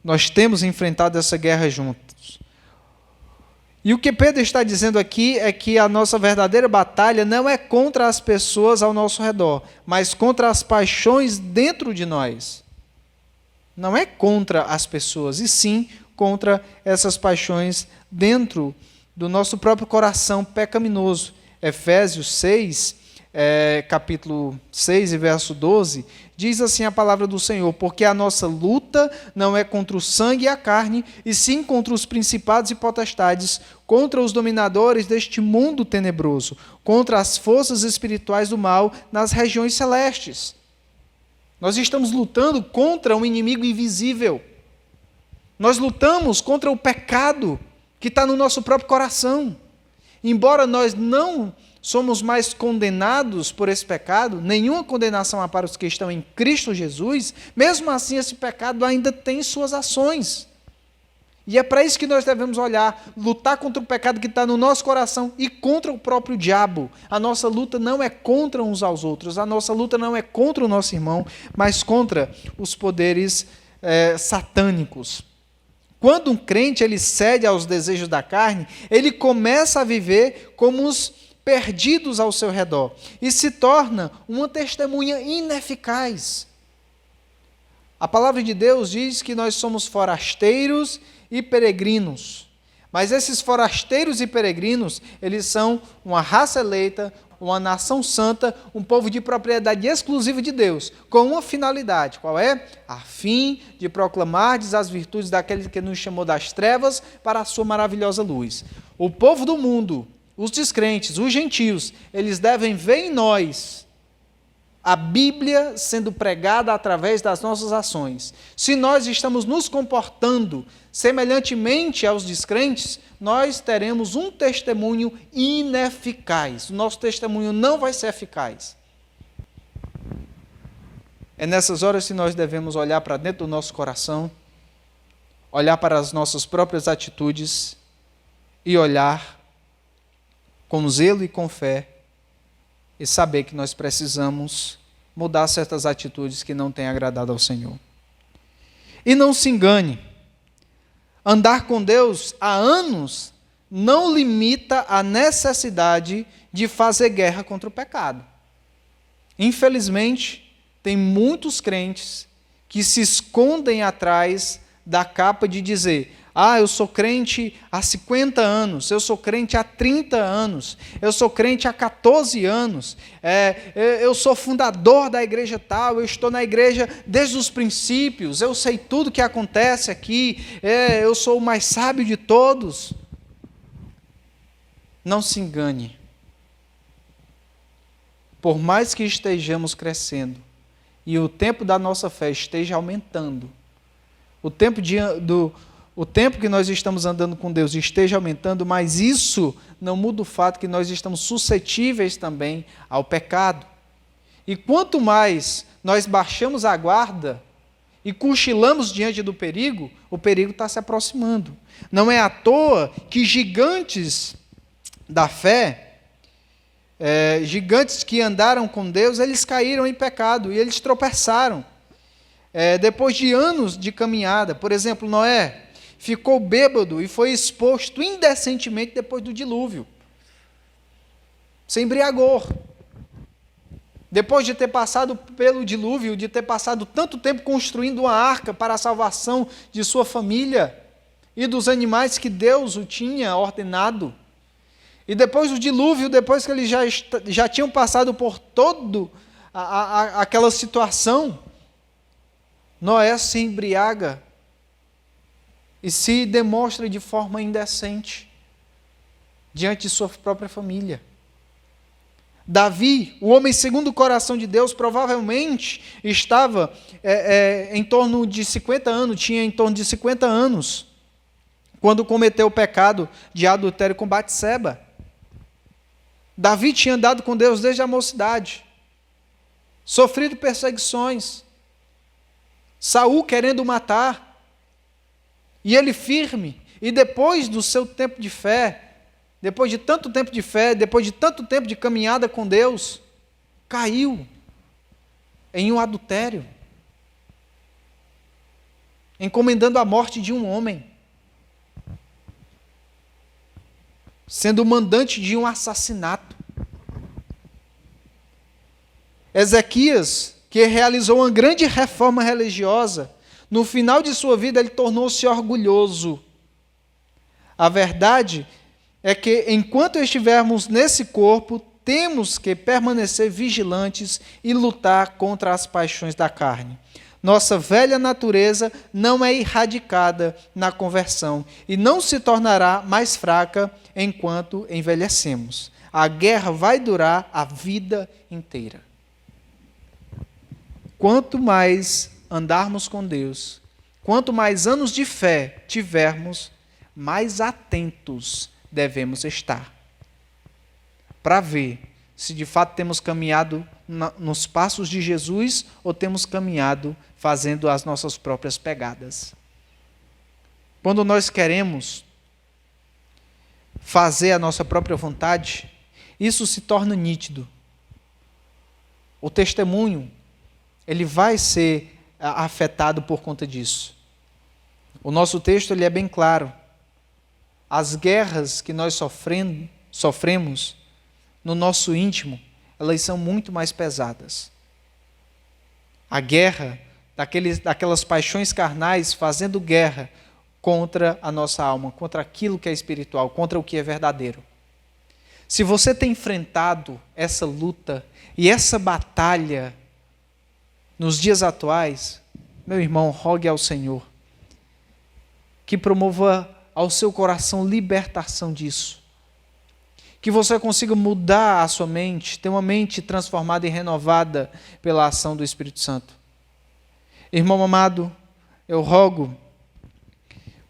nós temos enfrentado essa guerra juntos. E o que Pedro está dizendo aqui é que a nossa verdadeira batalha não é contra as pessoas ao nosso redor, mas contra as paixões dentro de nós. Não é contra as pessoas, e sim contra essas paixões dentro do nosso próprio coração pecaminoso. Efésios 6, capítulo 6 e verso 12, diz assim a palavra do Senhor: porque a nossa luta não é contra o sangue e a carne, e sim contra os principados e potestades, contra os dominadores deste mundo tenebroso, contra as forças espirituais do mal nas regiões celestes. Nós estamos lutando contra um inimigo invisível. Nós lutamos contra o pecado que está no nosso próprio coração. Embora nós não somos mais condenados por esse pecado, nenhuma condenação há para os que estão em Cristo Jesus, mesmo assim esse pecado ainda tem suas ações. E é para isso que nós devemos olhar, lutar contra o pecado que está no nosso coração e contra o próprio diabo. A nossa luta não é contra uns aos outros, a nossa luta não é contra o nosso irmão, mas contra os poderes satânicos. Quando um crente ele cede aos desejos da carne, ele começa a viver como os perdidos ao seu redor e se torna uma testemunha ineficaz. A palavra de Deus diz que nós somos forasteiros e peregrinos. Mas esses forasteiros e peregrinos, eles são uma raça eleita, uma nação santa, um povo de propriedade exclusiva de Deus, com uma finalidade. Qual é? A fim de proclamardes as virtudes daquele que nos chamou das trevas para a sua maravilhosa luz. O povo do mundo, os descrentes, os gentios, eles devem ver em nós a Bíblia sendo pregada através das nossas ações. Se nós estamos nos comportando semelhantemente aos descrentes, nós teremos um testemunho ineficaz. O nosso testemunho não vai ser eficaz. É nessas horas que nós devemos olhar para dentro do nosso coração, olhar para as nossas próprias atitudes e olhar com zelo e com fé e saber que nós precisamos mudar certas atitudes que não têm agradado ao Senhor. E não se engane, andar com Deus há anos não limita a necessidade de fazer guerra contra o pecado. Infelizmente, tem muitos crentes que se escondem atrás da capa de dizer: eu sou crente há 50 anos, eu sou crente há 30 anos, eu sou crente há 14 anos, eu sou fundador da igreja tal, eu estou na igreja desde os princípios, eu sei tudo que acontece aqui, eu sou o mais sábio de todos. Não se engane. Por mais que estejamos crescendo e o tempo da nossa fé esteja aumentando, o tempo que nós estamos andando com Deus esteja aumentando, mas isso não muda o fato que nós estamos suscetíveis também ao pecado. E quanto mais nós baixamos a guarda e cochilamos diante do perigo, o perigo está se aproximando. Não é à toa que gigantes da fé, gigantes que andaram com Deus, eles caíram em pecado e eles tropeçaram. Depois de anos de caminhada, por exemplo, Noé ficou bêbado e foi exposto indecentemente depois do dilúvio. Se embriagou. Depois de ter passado pelo dilúvio, de ter passado tanto tempo construindo uma arca para a salvação de sua família e dos animais que Deus o tinha ordenado. E depois do dilúvio, depois que eles já tinham passado por toda aquela situação, Noé se embriaga e se demonstra de forma indecente diante de sua própria família. Davi, o homem segundo o coração de Deus, provavelmente estava em torno de 50 anos, tinha em torno de 50 anos, quando cometeu o pecado de adultério com Batseba. Davi tinha andado com Deus desde a mocidade, sofrido perseguições, Saul querendo matar, e ele firme, e depois do seu tempo de fé, depois de tanto tempo de fé, depois de tanto tempo de caminhada com Deus, caiu em um adultério, encomendando a morte de um homem, sendo o mandante de um assassinato. Ezequias, que realizou uma grande reforma religiosa, no final de sua vida ele tornou-se orgulhoso. A verdade é que enquanto estivermos nesse corpo, temos que permanecer vigilantes e lutar contra as paixões da carne. Nossa velha natureza não é erradicada na conversão e não se tornará mais fraca enquanto envelhecemos. A guerra vai durar a vida inteira. quanto mais andarmos com Deus, quanto mais anos de fé tivermos, mais atentos devemos estar para ver se de fato temos caminhado nos passos de Jesus ou temos caminhado fazendo as nossas próprias pegadas. Quando nós queremos fazer a nossa própria vontade, isso se torna nítido. O testemunho, ele vai ser afetado por conta disso. O nosso texto ele é bem claro. As guerras que nós sofremos no nosso íntimo, elas são muito mais pesadas. A guerra daquelas paixões carnais fazendo guerra contra a nossa alma, contra aquilo que é espiritual, contra o que é verdadeiro. Se você tem enfrentado essa luta e essa batalha nos dias atuais, meu irmão, rogue ao Senhor que promova ao seu coração libertação disso. Que você consiga mudar a sua mente, ter uma mente transformada e renovada pela ação do Espírito Santo. Irmão amado, eu rogo,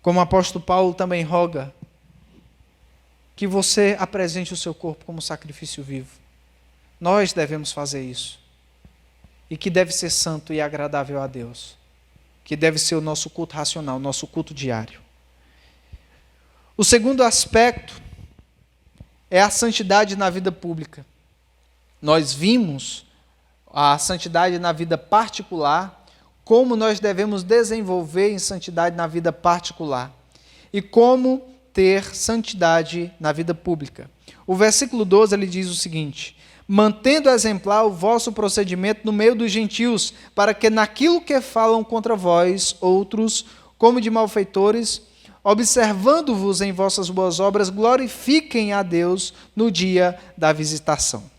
como o apóstolo Paulo também roga, que você apresente o seu corpo como sacrifício vivo. Nós devemos fazer isso. E que deve ser santo e agradável a Deus. Que deve ser o nosso culto racional, nosso culto diário. O segundo aspecto é a santidade na vida pública. Nós vimos a santidade na vida particular, como nós devemos desenvolver em santidade na vida particular e como ter santidade na vida pública. O versículo 12 ele diz o seguinte: mantendo exemplar o vosso procedimento no meio dos gentios, para que naquilo que falam contra vós outros, como de malfeitores, observando-vos em vossas boas obras, glorifiquem a Deus no dia da visitação.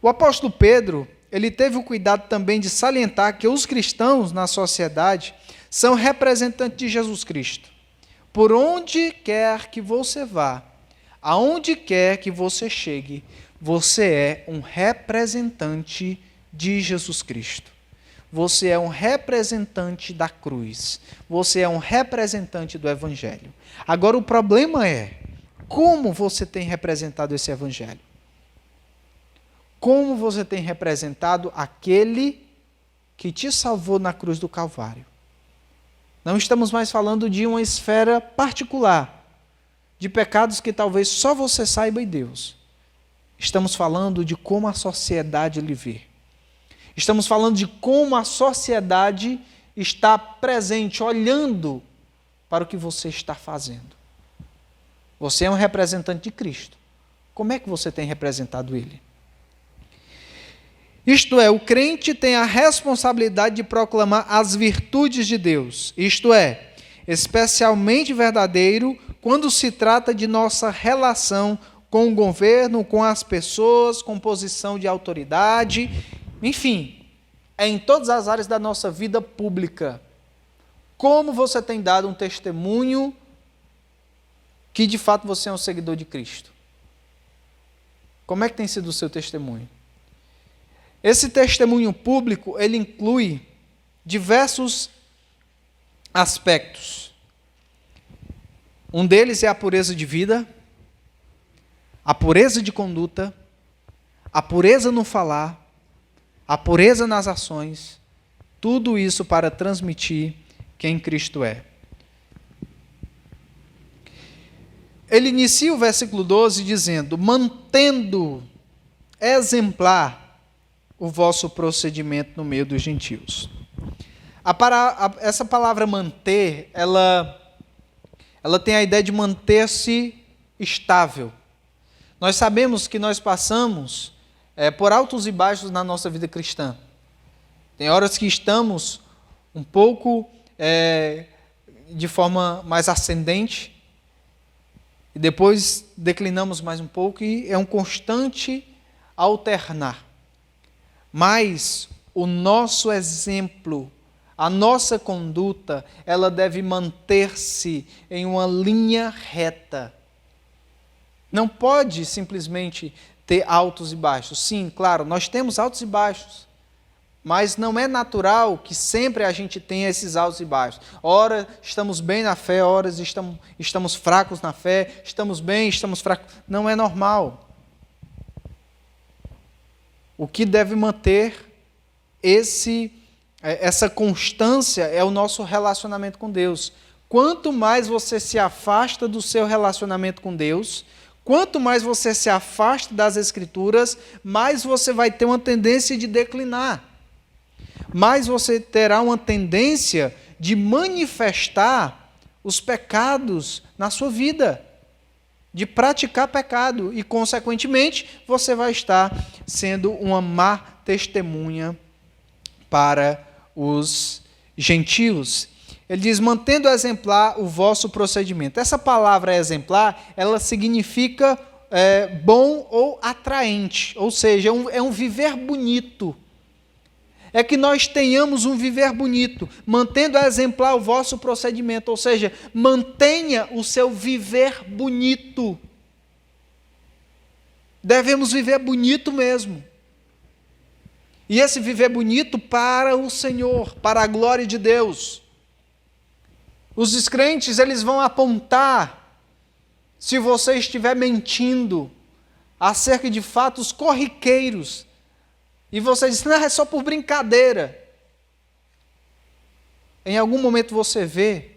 O apóstolo Pedro, ele teve o cuidado também de salientar que os cristãos na sociedade são representantes de Jesus Cristo. Por onde quer que você vá, aonde quer que você chegue, você é um representante de Jesus Cristo. Você é um representante da cruz. Você é um representante do Evangelho. Agora o problema é, como você tem representado esse Evangelho? Como você tem representado aquele que te salvou na cruz do Calvário? Não estamos mais falando de uma esfera particular, de pecados que talvez só você saiba e Deus. Estamos falando de como a sociedade lhe vê. Estamos falando de como a sociedade está presente, olhando para o que você está fazendo. Você é um representante de Cristo. Como é que você tem representado Ele? Isto é, o crente tem a responsabilidade de proclamar as virtudes de Deus. Isto é, especialmente verdadeiro quando se trata de nossa relação com o governo, com as pessoas, com posição de autoridade, enfim, é em todas as áreas da nossa vida pública. Como você tem dado um testemunho que de fato você é um seguidor de Cristo? Como é que tem sido o seu testemunho? Esse testemunho público, ele inclui diversos aspectos. Um deles é a pureza de vida, a pureza de conduta, a pureza no falar, a pureza nas ações, tudo isso para transmitir quem Cristo é. Ele inicia o versículo 12 dizendo: mantendo exemplar o vosso procedimento no meio dos gentios. Essa palavra manter, ela tem a ideia de manter-se estável. Nós sabemos que nós passamos por altos e baixos na nossa vida cristã. Tem horas que estamos um pouco de forma mais ascendente, e depois declinamos mais um pouco, e é um constante alternar. Mas o nosso exemplo, a nossa conduta, ela deve manter-se em uma linha reta. Não pode simplesmente ter altos e baixos. Sim, claro, nós temos altos e baixos, mas não é natural que sempre a gente tenha esses altos e baixos. Ora estamos bem na fé, ora estamos fracos na fé, estamos bem, estamos fracos. Não é normal. O que deve manter essa constância é o nosso relacionamento com Deus. Quanto mais você se afasta do seu relacionamento com Deus, quanto mais você se afasta das Escrituras, mais você vai ter uma tendência de declinar. Mais você terá uma tendência de manifestar os pecados na sua vida, de praticar pecado, e, consequentemente, você vai estar sendo uma má testemunha para os gentios. Ele diz, mantendo exemplar o vosso procedimento. Essa palavra exemplar, ela significa bom ou atraente, ou seja, é um viver bonito. É que nós tenhamos um viver bonito, mantendo exemplar o vosso procedimento, ou seja, mantenha o seu viver bonito. Devemos viver bonito mesmo. E esse viver bonito para o Senhor, para a glória de Deus. Os descrentes, eles vão apontar, se você estiver mentindo, acerca de fatos corriqueiros, e você diz, não, é só por brincadeira. Em algum momento você vê,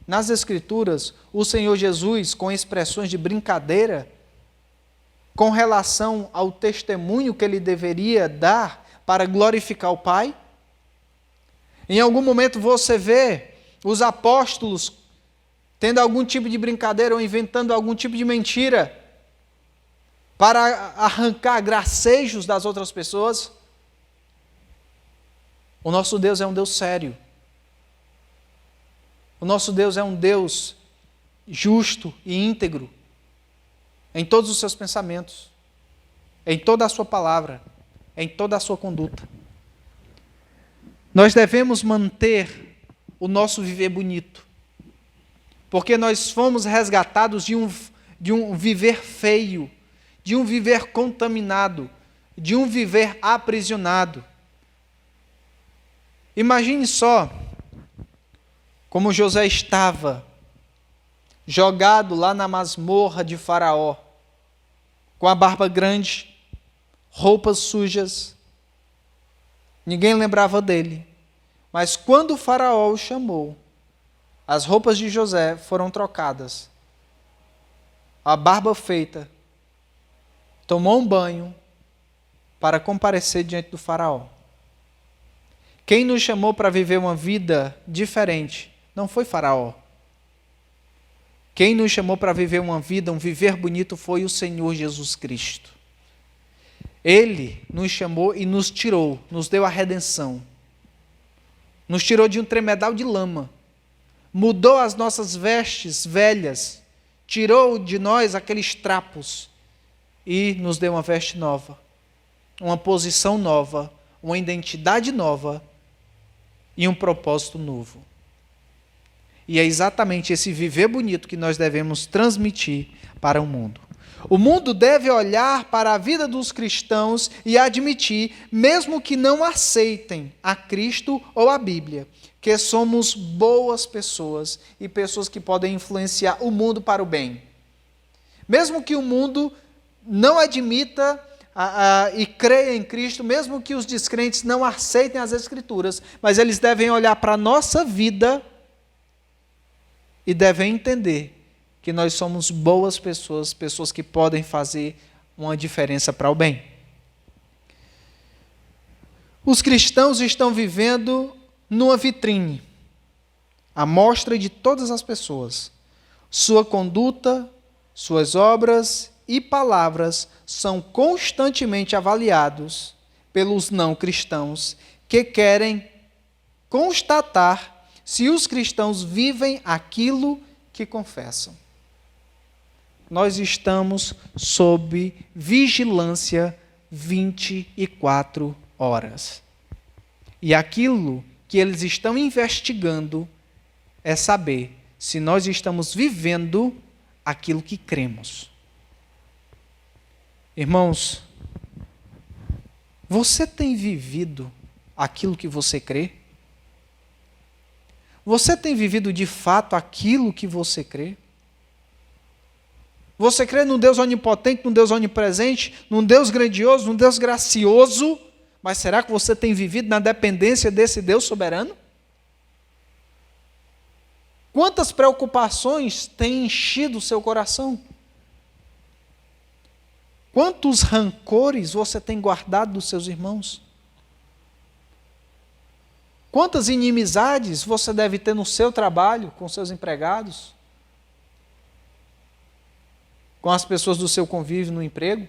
nas Escrituras, o Senhor Jesus com expressões de brincadeira, com relação ao testemunho que ele deveria dar para glorificar o Pai? Em algum momento você vê os apóstolos tendo algum tipo de brincadeira ou inventando algum tipo de mentira para arrancar gracejos das outras pessoas? O nosso Deus é um Deus sério. O nosso Deus é um Deus justo e íntegro em todos os seus pensamentos, em toda a sua palavra, em toda a sua conduta. Nós devemos manter o nosso viver bonito, porque nós fomos resgatados de um viver feio, de um viver contaminado, de um viver aprisionado. Imagine só como José estava jogado lá na masmorra de Faraó, com a barba grande, roupas sujas, ninguém lembrava dele. Mas quando o Faraó o chamou, as roupas de José foram trocadas, a barba feita, tomou um banho para comparecer diante do Faraó. Quem nos chamou para viver uma vida diferente não foi Faraó. Quem nos chamou para viver uma vida, um viver bonito, foi o Senhor Jesus Cristo. Ele nos chamou e nos tirou, nos deu a redenção. Nos tirou de um tremedal de lama, mudou as nossas vestes velhas, tirou de nós aqueles trapos e nos deu uma veste nova, uma posição nova, uma identidade nova e um propósito novo. E é exatamente esse viver bonito que nós devemos transmitir para o mundo. O mundo deve olhar para a vida dos cristãos e admitir, mesmo que não aceitem a Cristo ou a Bíblia, que somos boas pessoas e pessoas que podem influenciar o mundo para o bem. Mesmo que o mundo não admita e creia em Cristo, mesmo que os descrentes não aceitem as Escrituras, mas eles devem olhar para a nossa vida e devem entender que nós somos boas pessoas, pessoas que podem fazer uma diferença para o bem. Os cristãos estão vivendo numa vitrine, à mostra de todas as pessoas. Sua conduta, suas obras e palavras são constantemente avaliados pelos não cristãos que querem constatar se os cristãos vivem aquilo que confessam. Nós estamos sob vigilância 24 horas. E aquilo que eles estão investigando é saber se nós estamos vivendo aquilo que cremos. Irmãos, você tem vivido aquilo que você crê? Você tem vivido de fato aquilo que você crê? Você crê num Deus onipotente, num Deus onipresente, num Deus grandioso, num Deus gracioso, mas será que você tem vivido na dependência desse Deus soberano? Quantas preocupações têm enchido o seu coração? Quantos rancores você tem guardado dos seus irmãos? Quantas inimizades você deve ter no seu trabalho, com seus empregados? Com as pessoas do seu convívio no emprego?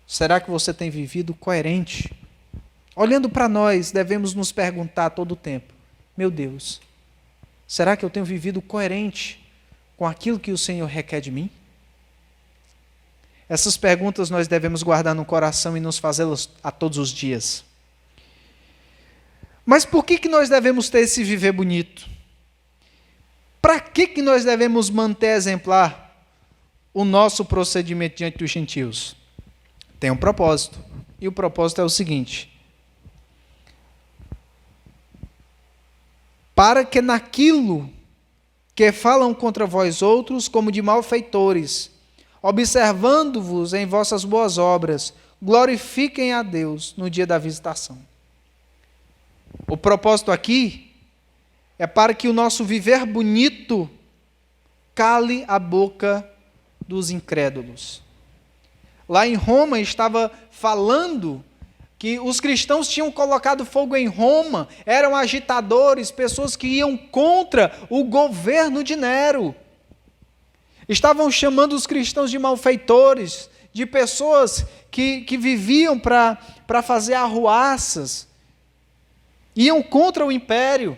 Será que você tem vivido coerente? Olhando para nós, devemos nos perguntar todo o tempo: meu Deus, será que eu tenho vivido coerente com aquilo que o Senhor requer de mim? Essas perguntas nós devemos guardar no coração e nos fazê-las a todos os dias. Mas por que nós devemos ter esse viver bonito? Para que nós devemos manter exemplar o nosso procedimento diante dos gentios? Tem um propósito. E o propósito é o seguinte: para que naquilo que falam contra vós outros, como de malfeitores, observando-vos em vossas boas obras, glorifiquem a Deus no dia da visitação. O propósito aqui é para que o nosso viver bonito cale a boca dos incrédulos. Lá em Roma estava falando que os cristãos tinham colocado fogo em Roma, eram agitadores, pessoas que iam contra o governo de Nero. Estavam chamando os cristãos de malfeitores, de pessoas que viviam para fazer arruaças, iam contra o império.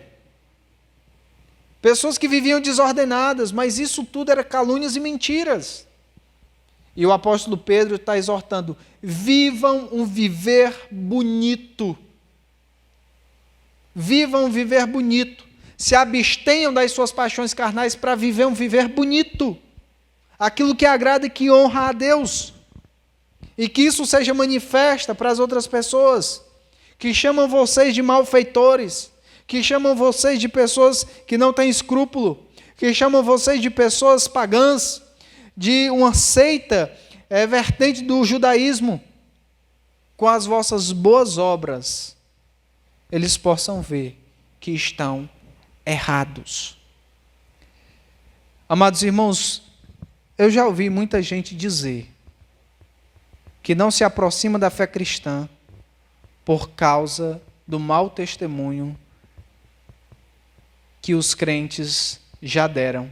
Pessoas que viviam desordenadas, mas isso tudo era calúnias e mentiras. E o apóstolo Pedro está exortando: vivam um viver bonito. Vivam um viver bonito. Se abstenham das suas paixões carnais para viver um viver bonito. Aquilo que agrada e que honra a Deus. E que isso seja manifesta para as outras pessoas, que chamam vocês de malfeitores, que chamam vocês de pessoas que não têm escrúpulo, que chamam vocês de pessoas pagãs, de uma seita vertente do judaísmo. Com as vossas boas obras, eles possam ver que estão errados. Amados irmãos, eu já ouvi muita gente dizer que não se aproxima da fé cristã por causa do mau testemunho que os crentes já deram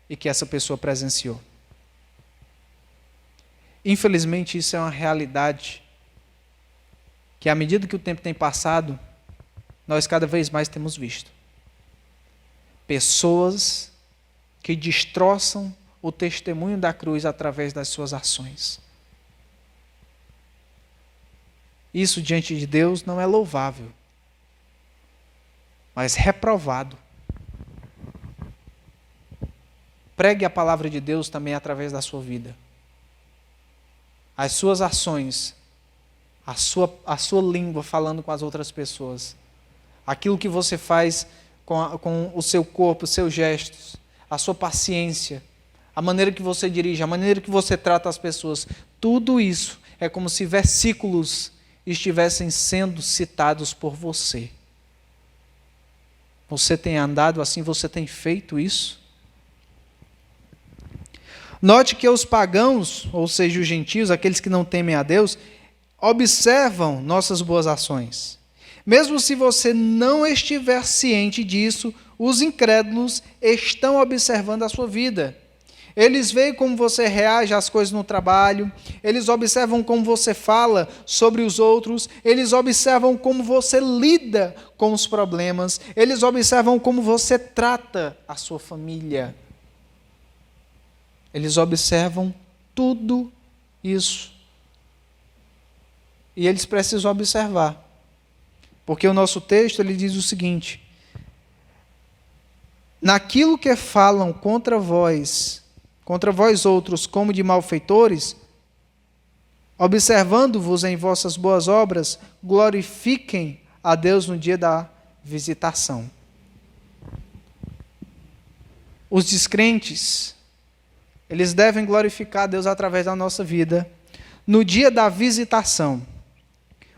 e que essa pessoa presenciou. Infelizmente, isso é uma realidade que, à medida que o tempo tem passado, nós cada vez mais temos visto. Pessoas que destroçam o testemunho da cruz através das suas ações. Isso diante de Deus não é louvável, mas reprovado. Pregue a palavra de Deus também através da sua vida. As suas ações, a sua língua falando com as outras pessoas, aquilo que você faz com o seu corpo, os seus gestos, a sua paciência, a maneira que você dirige, a maneira que você trata as pessoas, tudo isso é como se versículos estivessem sendo citados por você. Você tem andado assim, você tem feito isso? Note que os pagãos, ou seja, os gentios, aqueles que não temem a Deus, observam nossas boas ações. Mesmo se você não estiver ciente disso, os incrédulos estão observando a sua vida. Eles veem como você reage às coisas no trabalho, eles observam como você fala sobre os outros, eles observam como você lida com os problemas, eles observam como você trata a sua família. Eles observam tudo isso. E eles precisam observar. Porque o nosso texto ele diz o seguinte: naquilo que falam contra vós outros como de malfeitores, observando-vos em vossas boas obras, glorifiquem a Deus no dia da visitação. Os descrentes, eles devem glorificar a Deus através da nossa vida no dia da visitação.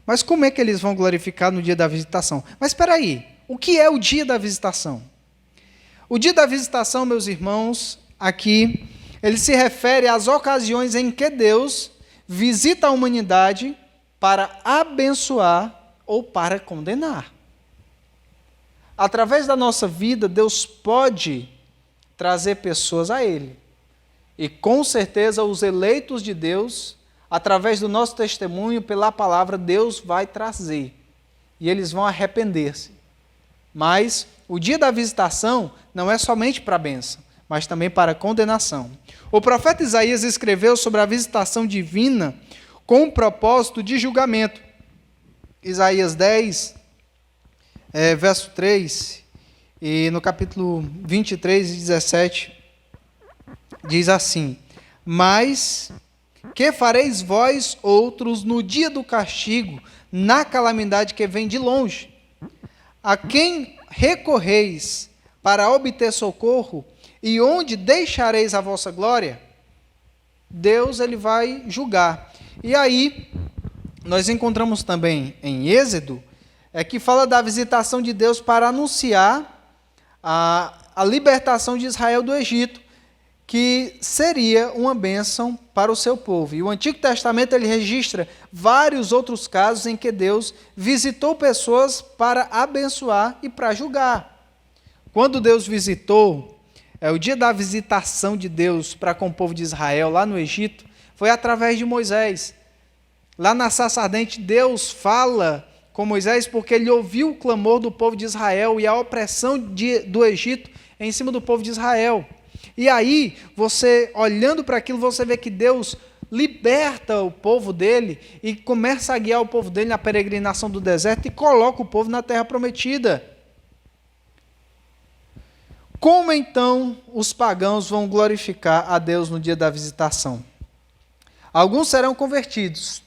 Mas como é que eles vão glorificar no dia da visitação? Mas espera aí, o que é o dia da visitação? O dia da visitação, meus irmãos, aqui, ele se refere às ocasiões em que Deus visita a humanidade para abençoar ou para condenar. Através da nossa vida, Deus pode trazer pessoas a Ele. E com certeza os eleitos de Deus, através do nosso testemunho, pela palavra, Deus vai trazer. E eles vão arrepender-se. Mas o dia da visitação não é somente para a bênção, mas também para a condenação. O profeta Isaías escreveu sobre a visitação divina com um propósito de julgamento. Isaías 10, verso 3, e no capítulo 23 e 17, diz assim: Mas que fareis vós outros no dia do castigo, na calamidade que vem de longe? A quem recorreis para obter socorro, e onde deixareis a vossa glória? Deus, ele vai julgar. E aí, nós encontramos também em Êxodo, que fala da visitação de Deus para anunciar a libertação de Israel do Egito, que seria uma bênção para o seu povo. E o Antigo Testamento ele registra vários outros casos em que Deus visitou pessoas para abençoar e para julgar. Quando Deus visitou, o dia da visitação de Deus para com o povo de Israel lá no Egito, foi através de Moisés. Lá na sarça ardente, Deus fala com Moisés porque ele ouviu o clamor do povo de Israel e a opressão do Egito em cima do povo de Israel. E aí, você olhando para aquilo, você vê que Deus liberta o povo dele e começa a guiar o povo dele na peregrinação do deserto e coloca o povo na terra prometida. Como então os pagãos vão glorificar a Deus no dia da visitação? Alguns serão convertidos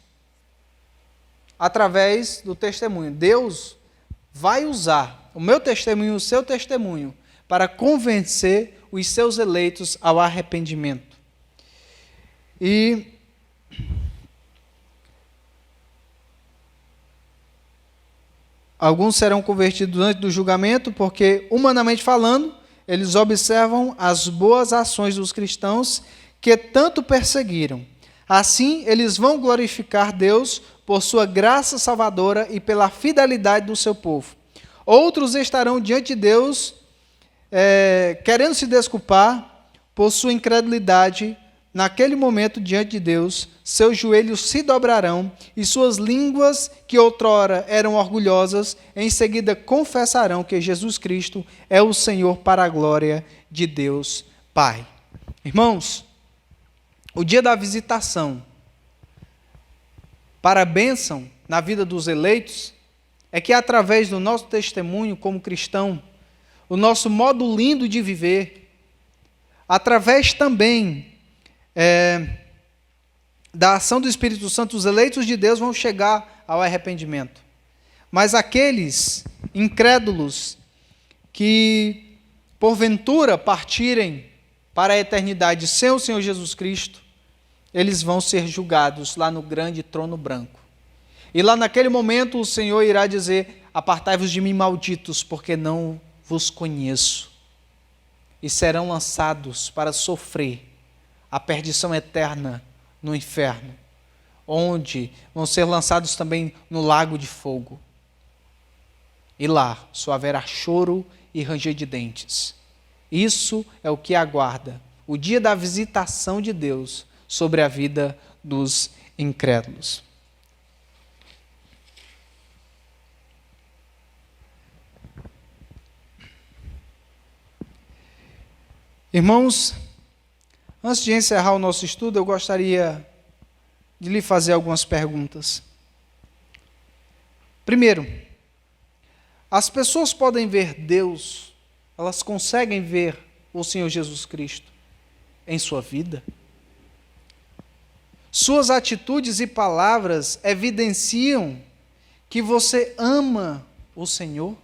através do testemunho. Deus vai usar o meu testemunho, o seu testemunho, para convencer os seus eleitos ao arrependimento. E alguns serão convertidos antes do julgamento, porque, humanamente falando, eles observam as boas ações dos cristãos que tanto perseguiram. Assim, eles vão glorificar Deus por sua graça salvadora e pela fidelidade do seu povo. Outros estarão diante de Deus querendo se desculpar por sua incredulidade. Naquele momento, diante de Deus, seus joelhos se dobrarão e suas línguas, que outrora eram orgulhosas, em seguida confessarão que Jesus Cristo é o Senhor para a glória de Deus Pai. Irmãos, o dia da visitação para a bênção na vida dos eleitos é que, através do nosso testemunho como cristão, o nosso modo lindo de viver, através também da ação do Espírito Santo, os eleitos de Deus vão chegar ao arrependimento. Mas aqueles incrédulos que, porventura, partirem para a eternidade sem o Senhor Jesus Cristo, eles vão ser julgados lá no grande trono branco. E lá naquele momento o Senhor irá dizer: apartai-vos de mim, malditos, porque não vos conheço. E serão lançados para sofrer a perdição eterna no inferno, onde vão ser lançados também no lago de fogo. E lá só haverá choro e ranger de dentes. Isso é o que aguarda o dia da visitação de Deus sobre a vida dos incrédulos. Irmãos, antes de encerrar o nosso estudo, eu gostaria de lhe fazer algumas perguntas. Primeiro, as pessoas podem ver Deus, elas conseguem ver o Senhor Jesus Cristo em sua vida? Suas atitudes e palavras evidenciam que você ama o Senhor?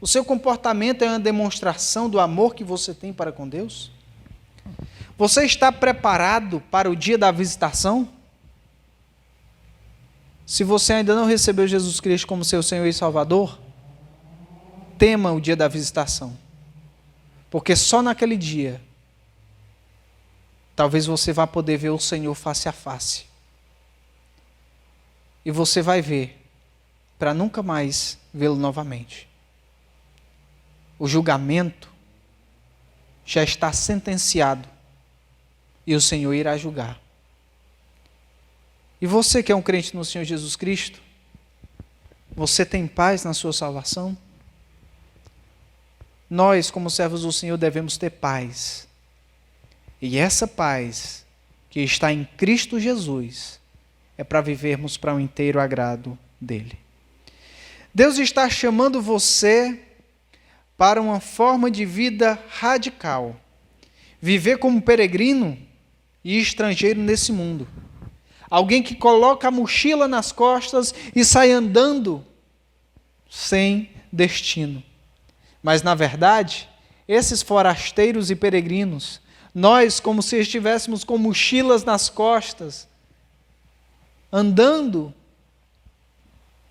O seu comportamento é uma demonstração do amor que você tem para com Deus? Você está preparado para o dia da visitação? Se você ainda não recebeu Jesus Cristo como seu Senhor e Salvador, tema o dia da visitação. Porque só naquele dia, talvez você vá poder ver o Senhor face a face. E você vai ver, para nunca mais vê-lo novamente. O julgamento já está sentenciado e o Senhor irá julgar. E você que é um crente no Senhor Jesus Cristo, você tem paz na sua salvação? Nós, como servos do Senhor, devemos ter paz. E essa paz que está em Cristo Jesus é para vivermos para o inteiro agrado dele. Deus está chamando você para uma forma de vida radical. Viver como peregrino e estrangeiro nesse mundo. Alguém que coloca a mochila nas costas e sai andando sem destino. Mas, na verdade, esses forasteiros e peregrinos, nós, como se estivéssemos com mochilas nas costas, andando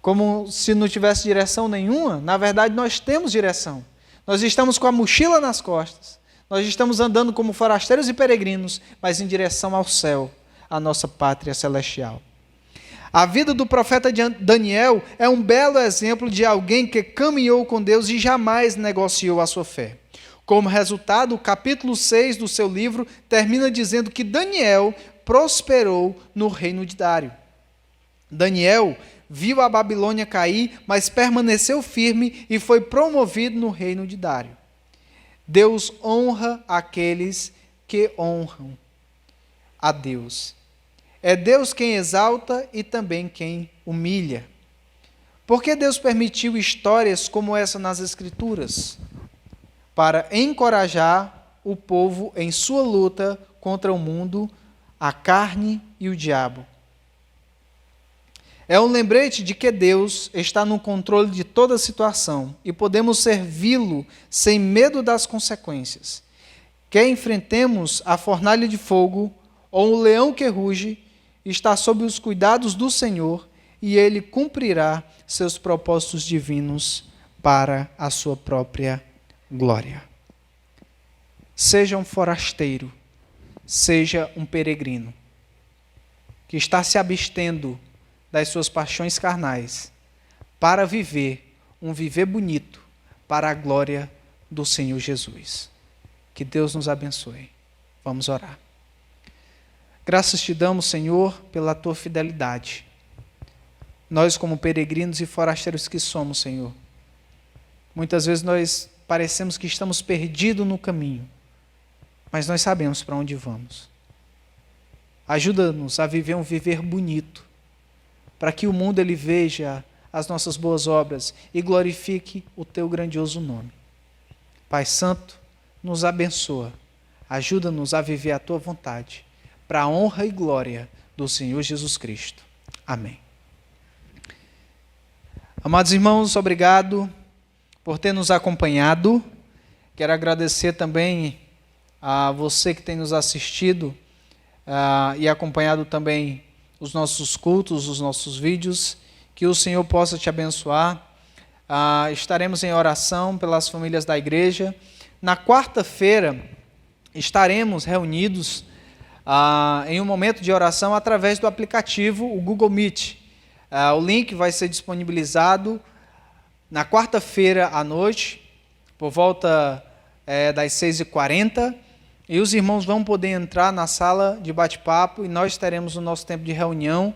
como se não tivesse direção nenhuma, na verdade nós temos direção. Nós estamos com a mochila nas costas, nós estamos andando como forasteiros e peregrinos, mas em direção ao céu, a nossa pátria celestial. A vida do profeta Daniel é um belo exemplo de alguém que caminhou com Deus e jamais negociou a sua fé. Como resultado, o capítulo 6 do seu livro termina dizendo que Daniel prosperou no reino de Dário. Daniel viu a Babilônia cair, mas permaneceu firme e foi promovido no reino de Dário. Deus honra aqueles que honram a Deus. É Deus quem exalta e também quem humilha. Por que Deus permitiu histórias como essa nas Escrituras? Para encorajar o povo em sua luta contra o mundo, a carne e o diabo. É um lembrete de que Deus está no controle de toda a situação e podemos servi-lo sem medo das consequências. Quer enfrentemos a fornalha de fogo ou o leão que ruge, está sob os cuidados do Senhor e Ele cumprirá seus propósitos divinos para a sua própria glória. Seja um forasteiro, seja um peregrino, que está se abstendo das suas paixões carnais, para viver um viver bonito, para a glória do Senhor Jesus. Que Deus nos abençoe. Vamos orar. Graças te damos, Senhor, pela tua fidelidade. Nós, como peregrinos e forasteiros que somos, Senhor, muitas vezes nós parecemos que estamos perdidos no caminho, mas nós sabemos para onde vamos. Ajuda-nos a viver um viver bonito, para que o mundo ele veja as nossas boas obras e glorifique o teu grandioso nome. Pai Santo, nos abençoa, ajuda-nos a viver a tua vontade, para a honra e glória do Senhor Jesus Cristo. Amém. Amados irmãos, obrigado por ter nos acompanhado. Quero agradecer também a você que tem nos assistido e acompanhado também os nossos cultos, os nossos vídeos. Que o Senhor possa te abençoar. Estaremos em oração pelas famílias da igreja. Na quarta-feira estaremos reunidos em um momento de oração através do aplicativo, o Google Meet. O link vai ser disponibilizado na quarta-feira à noite, por volta das 6h40, e os irmãos vão poder entrar na sala de bate-papo e nós teremos o nosso tempo de reunião,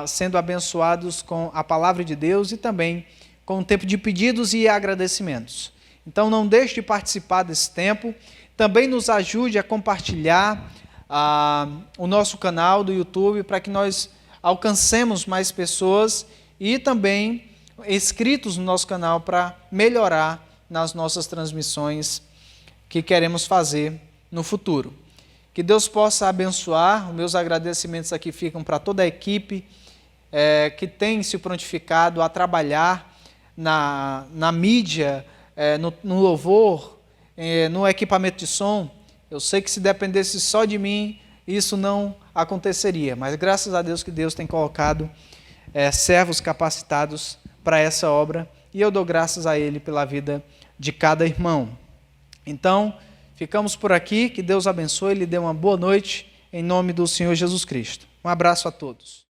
sendo abençoados com a palavra de Deus e também com o tempo de pedidos e agradecimentos. Então não deixe de participar desse tempo. Também nos ajude a compartilhar o nosso canal do YouTube para que nós alcancemos mais pessoas e também inscritos no nosso canal para melhorar nas nossas transmissões que queremos fazer no futuro. Que Deus possa abençoar. Os meus agradecimentos aqui ficam para toda a equipe que tem se prontificado a trabalhar na mídia, no louvor, no equipamento de som. Eu sei que se dependesse só de mim, isso não aconteceria. Mas graças a Deus que Deus tem colocado servos capacitados para essa obra. E eu dou graças a Ele pela vida de cada irmão. Então, ficamos por aqui. Que Deus abençoe e lhe dê uma boa noite, em nome do Senhor Jesus Cristo. Um abraço a todos.